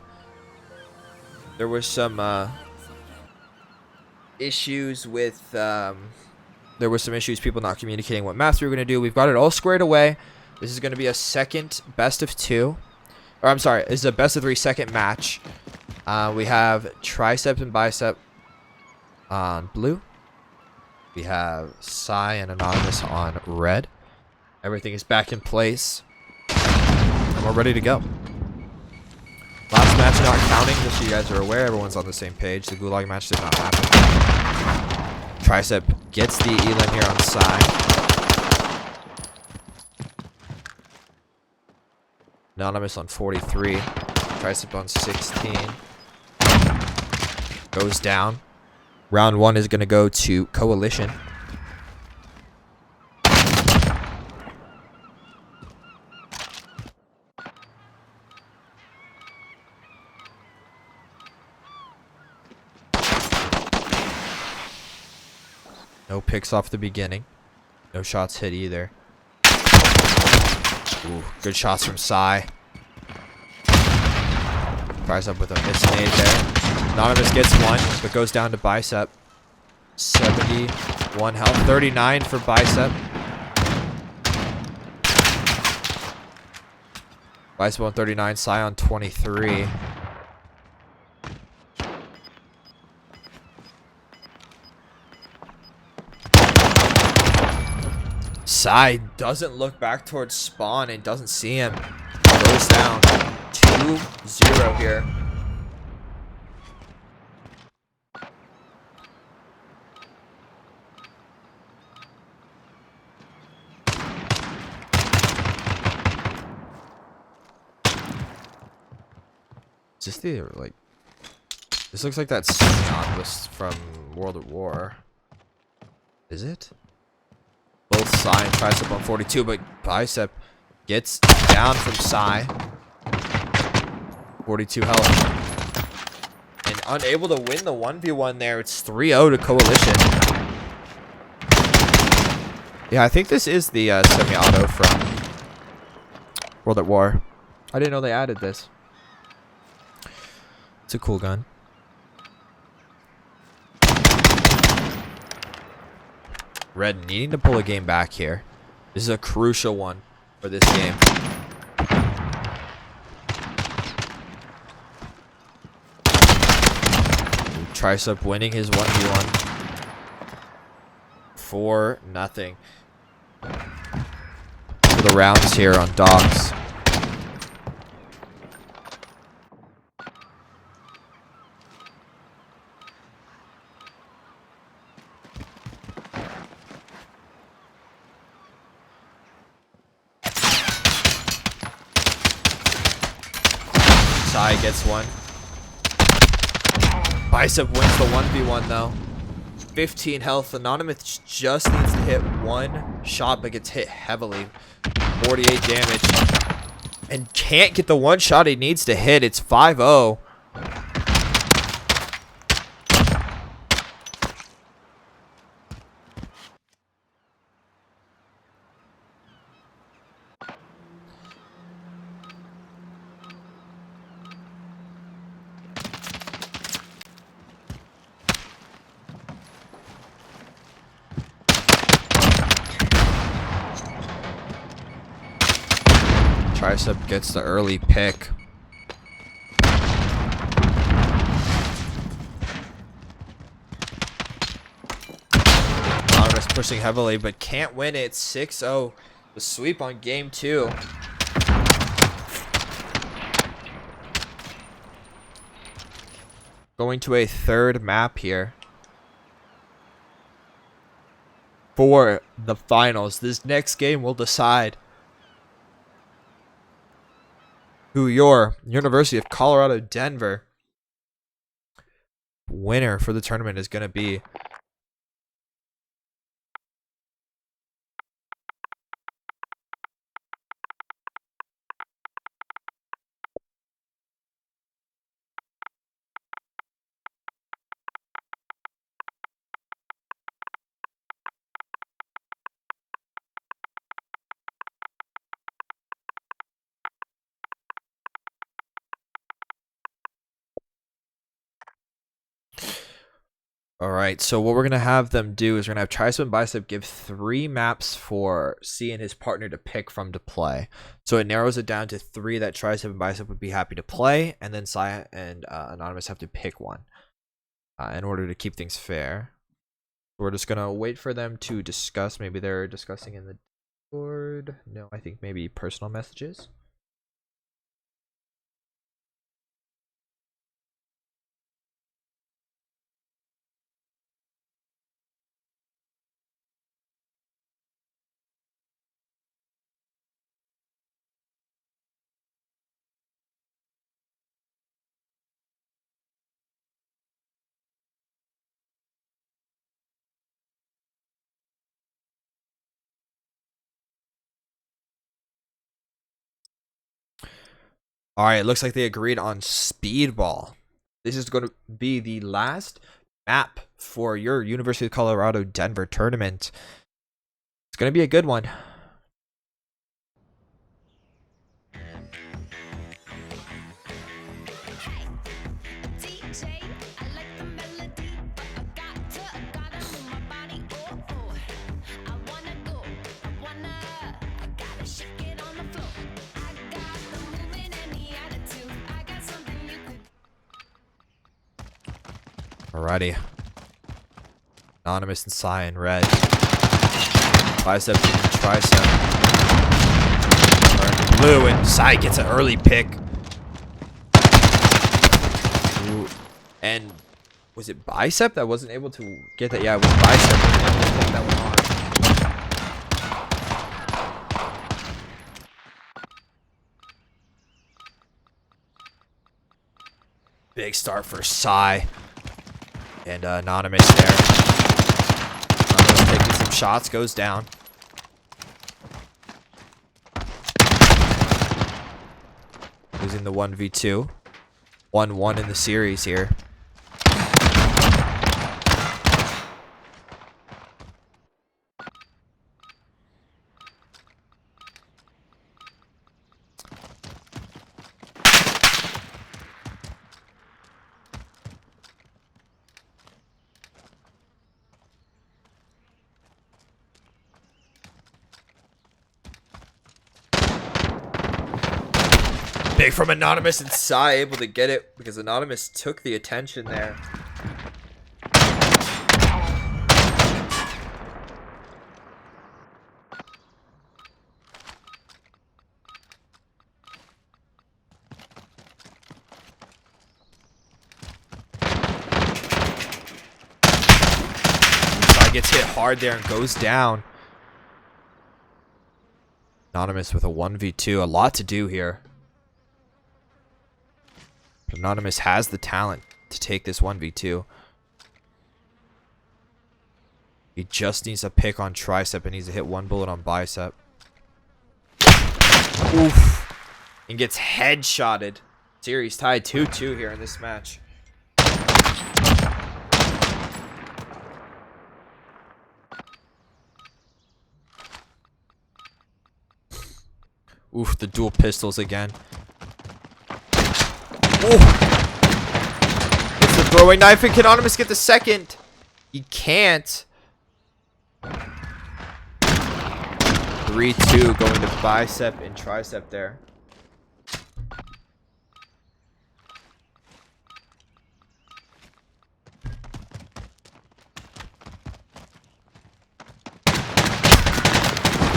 There was some issues with people not communicating what maps we were gonna do. We've got it all squared away. This is gonna be a second best of 2, or I'm sorry, this is a best of 3 second match. We have tricep and bicep on blue. We have Psy and Anonymous on red. Everything is back in place, and we're ready to go. Last match not counting, just so you guys are aware. Everyone's on the same page. The Gulag match did not happen. Tricep gets the elim here on Psy. Anonymous on 43. Tricep on 16. Goes down. Round 1 is going to go to Coalition. No picks off the beginning. No shots hit either. Ooh, good shots from Psy. Fires up with a miss nade there. Anonymous gets one, but goes down to Bicep. 71 health. 39 for Bicep. Bicep on 39, Psy on 23. Psy doesn't look back towards spawn and doesn't see him. Goes down 2-0 here. Is this the, like, this looks like that shot was from World at War. Is it? Both Psy and Tricep on 42, but Bicep gets down from Psy. 42 health. And unable to win the 1v1 there. It's 3-0 to Coalition. Yeah, I think this is the semi-auto from World at War. I didn't know they added this. It's a cool gun. Red needing to pull a game back here. This is a crucial one for this game. Tricep winning his 1v1. 4-0. For the rounds here on Docks. Psy gets one. Bicep wins the 1v1 though. 15 health. Anonymous just needs to hit one shot, but gets hit heavily. 48 damage. And can't get the one shot he needs to hit. It's 5-0. Tricep gets the early pick. Anonymous pushing heavily, but can't win it. 6-0. The sweep on game 2. Going to a third map here for the finals. This next game will decide who your University of Colorado Denver winner for the tournament is going to be. All right, so what we're going to have them do is we're going to have Tricep and Bicep give 3 maps for C and his partner to pick from to play. So it narrows it down to 3 that Tricep and Bicep would be happy to play, and then Sia and Anonymous have to pick one in order to keep things fair. We're just going to wait for them to discuss. Maybe they're discussing in the Discord. No, I think maybe personal messages. All right, it looks like they agreed on Speedball. This is going to be the last map for your University of Colorado Denver tournament. It's going to be a good one. DJ, I like the melody, but I gotta move my body. Oh, oh. I wanna go, I gotta shake it on the floor. I got the movement and the attitude. I got something you could. Alrighty. Anonymous and Sia in red. Bicep and Tricep are in blue, and Sia gets an early pick. Ooh. And was it Bicep that wasn't able to get that? Yeah, it was Bicep that wasn't able to take that one on. Big start for Sia and Anonymous there. Anonymous taking some shots, goes down. Losing the 1v2. 1-1 in the series here. Big from Anonymous, and Sia able to get it because Anonymous took the attention there. Sia gets hit hard there and goes down. Anonymous with a 1v2, a lot to do here. Anonymous has the talent to take this 1v2. He just needs a pick on Tricep and needs to hit 1 bullet on Bicep. Oof. And gets headshotted. Series tied 2-2 here in this match. Oof, the dual pistols again. Oh! It's the throwing knife, and can Anonymous get the second? He can't. 3-2 going to Bicep and Tricep there.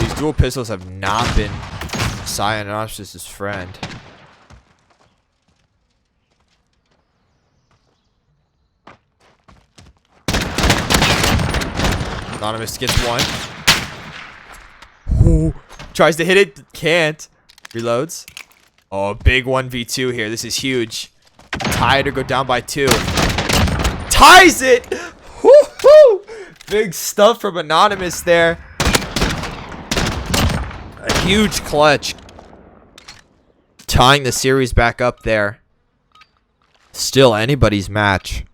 These dual pistols have not been Sia and Anonymous' friend. Anonymous gets one. Ooh, tries to hit it, can't. Reloads. Oh, big 1v2 here. This is huge. Tied or go down by 2. Ties it! Woohoo! Big stuff from Anonymous there. A huge clutch. Tying the series back up there. Still anybody's match.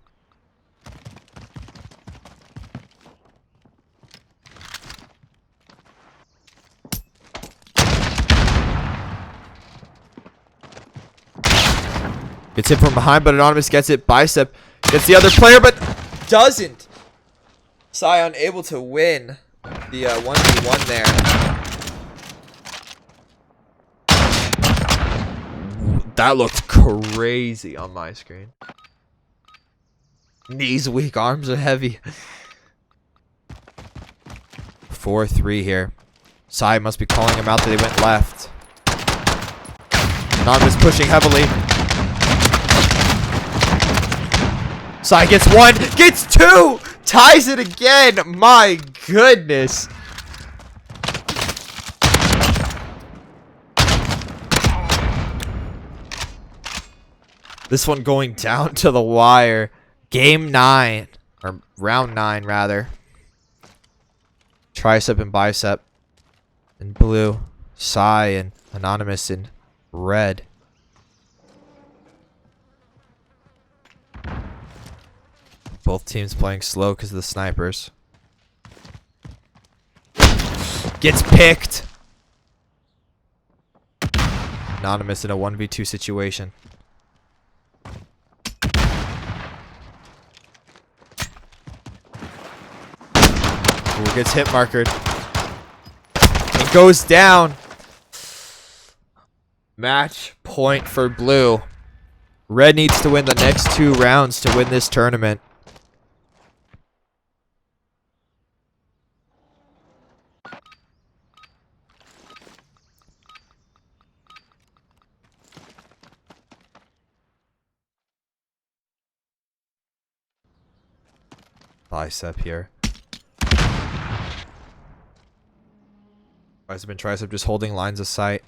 Gets hit from behind, but Anonymous gets it. Bicep gets the other player, but doesn't. Sai unable to win the 1v1 there. That looked crazy on my screen. Knees weak, arms are heavy. 4-3 here. Sai must be calling him out that he went left. Anonymous pushing heavily. Sai gets one, gets two, ties it again. My goodness. This one going down to the wire. Game 9, or round 9 rather. Tricep and bicep in blue. Sai and Anonymous in red. Both teams playing slow because of the snipers. Gets picked. Anonymous in a 1v2 situation. Ooh, gets hit markered. And goes down. Match point for blue. Red needs to win the next 2 rounds to win this tournament. Bicep here. Bicep and tricep just holding lines of sight.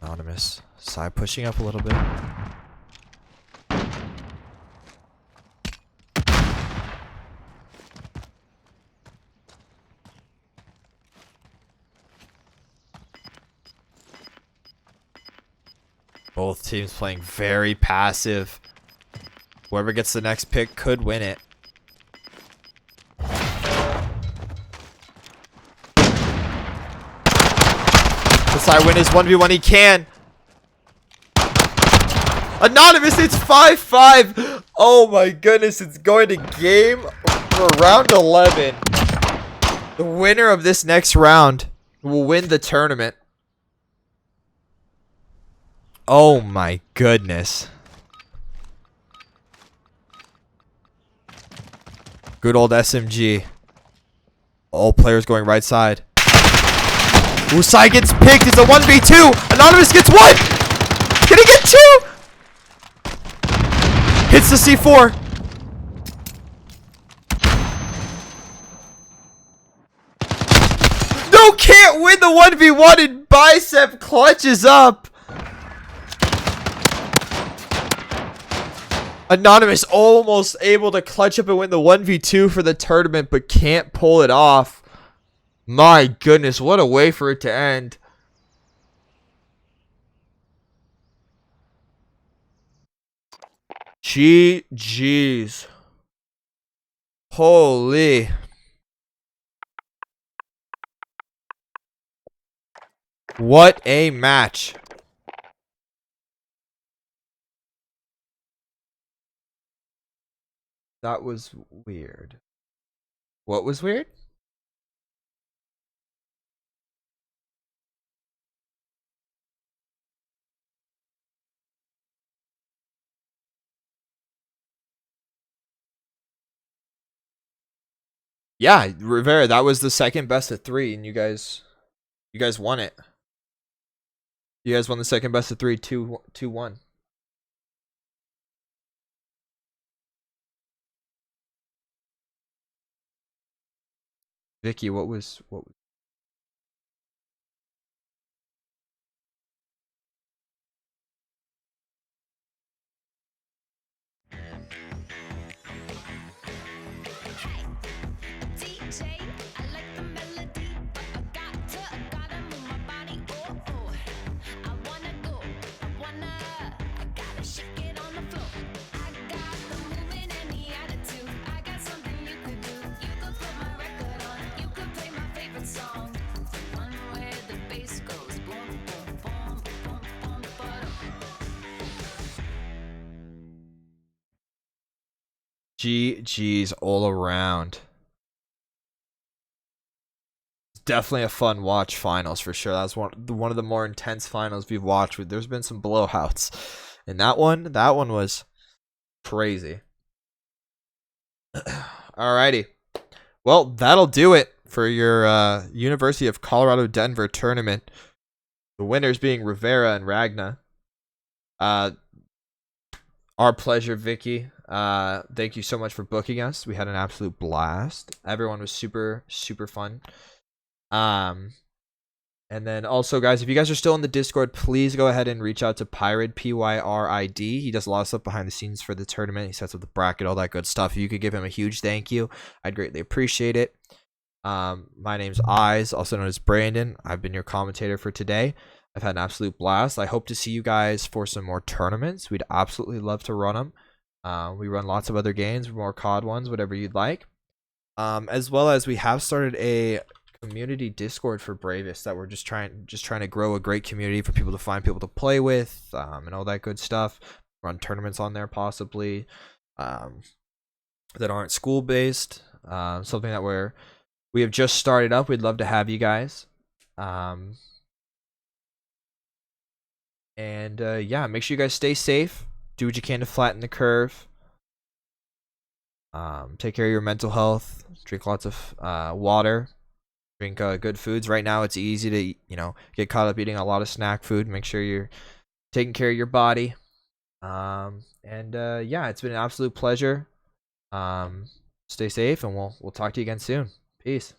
Anonymous. Side pushing up a little bit. Both teams playing very passive. Whoever gets the next pick could win it. This I win his 1v1, he can. Anonymous, it's 5-5. Oh my goodness, it's going to game for round 11. The winner of this next round will win the tournament. Oh my goodness. Good old SMG. All players going right side. Usai gets picked. It's a 1v2. Anonymous gets one. Can he get two? Hits the C4. No, can't win the 1v1 and Bicep clutches up. Anonymous almost able to clutch up and win the 1v2 for the tournament, but can't pull it off. My goodness, what a way for it to end. GG's. Holy. What a match. That was weird. What was weird? Yeah, Rivera, that was the second best of 3, and you guys won it. You guys won the second best of 3, 2-1. Vicky, what was DJ, I like the melody, but I gotta move my body. Oh, oh, I wanna go, I gotta shake it on the floor. I got the movement and the attitude. I got something you could do. You could put my record on, you could play my favorite song. GG's all around. Definitely a fun watch finals for sure. That was one of the more intense finals we've watched. There's been some blowouts, and that one was crazy. Alrighty, well, that'll do it for your University of Colorado Denver tournament. The winners being Rivera and Ragna. Our pleasure, Vicky. Thank you so much for booking us. We had an absolute blast. Everyone was super fun. And then also, guys, if you guys are still in the Discord, please go ahead and reach out to Pyrid, Pyrid. He does a lot of stuff behind the scenes for the tournament. He sets up the bracket, all that good stuff. If you could give him a huge thank you, I'd greatly appreciate it. My name's Eyes, also known as Brandon. I've been your commentator for today. I've had an absolute blast. I hope to see you guys for some more tournaments. We'd absolutely love to run them. We run lots of other games, more COD ones, whatever you'd like. As well as we have started a community Discord for Bravest that we're just trying to grow a great community for people to find people to play with, and all that good stuff. Run tournaments on there possibly, that aren't school based. Something that we have just started up. We'd love to have you guys. Yeah, make sure you guys stay safe. Do what you can to flatten the curve. Take care of your mental health. Drink lots of water. Drink good foods. Right now, it's easy to get caught up eating a lot of snack food. Make sure you're taking care of your body. Yeah, it's been an absolute pleasure. Stay safe, and we'll talk to you again soon. Peace.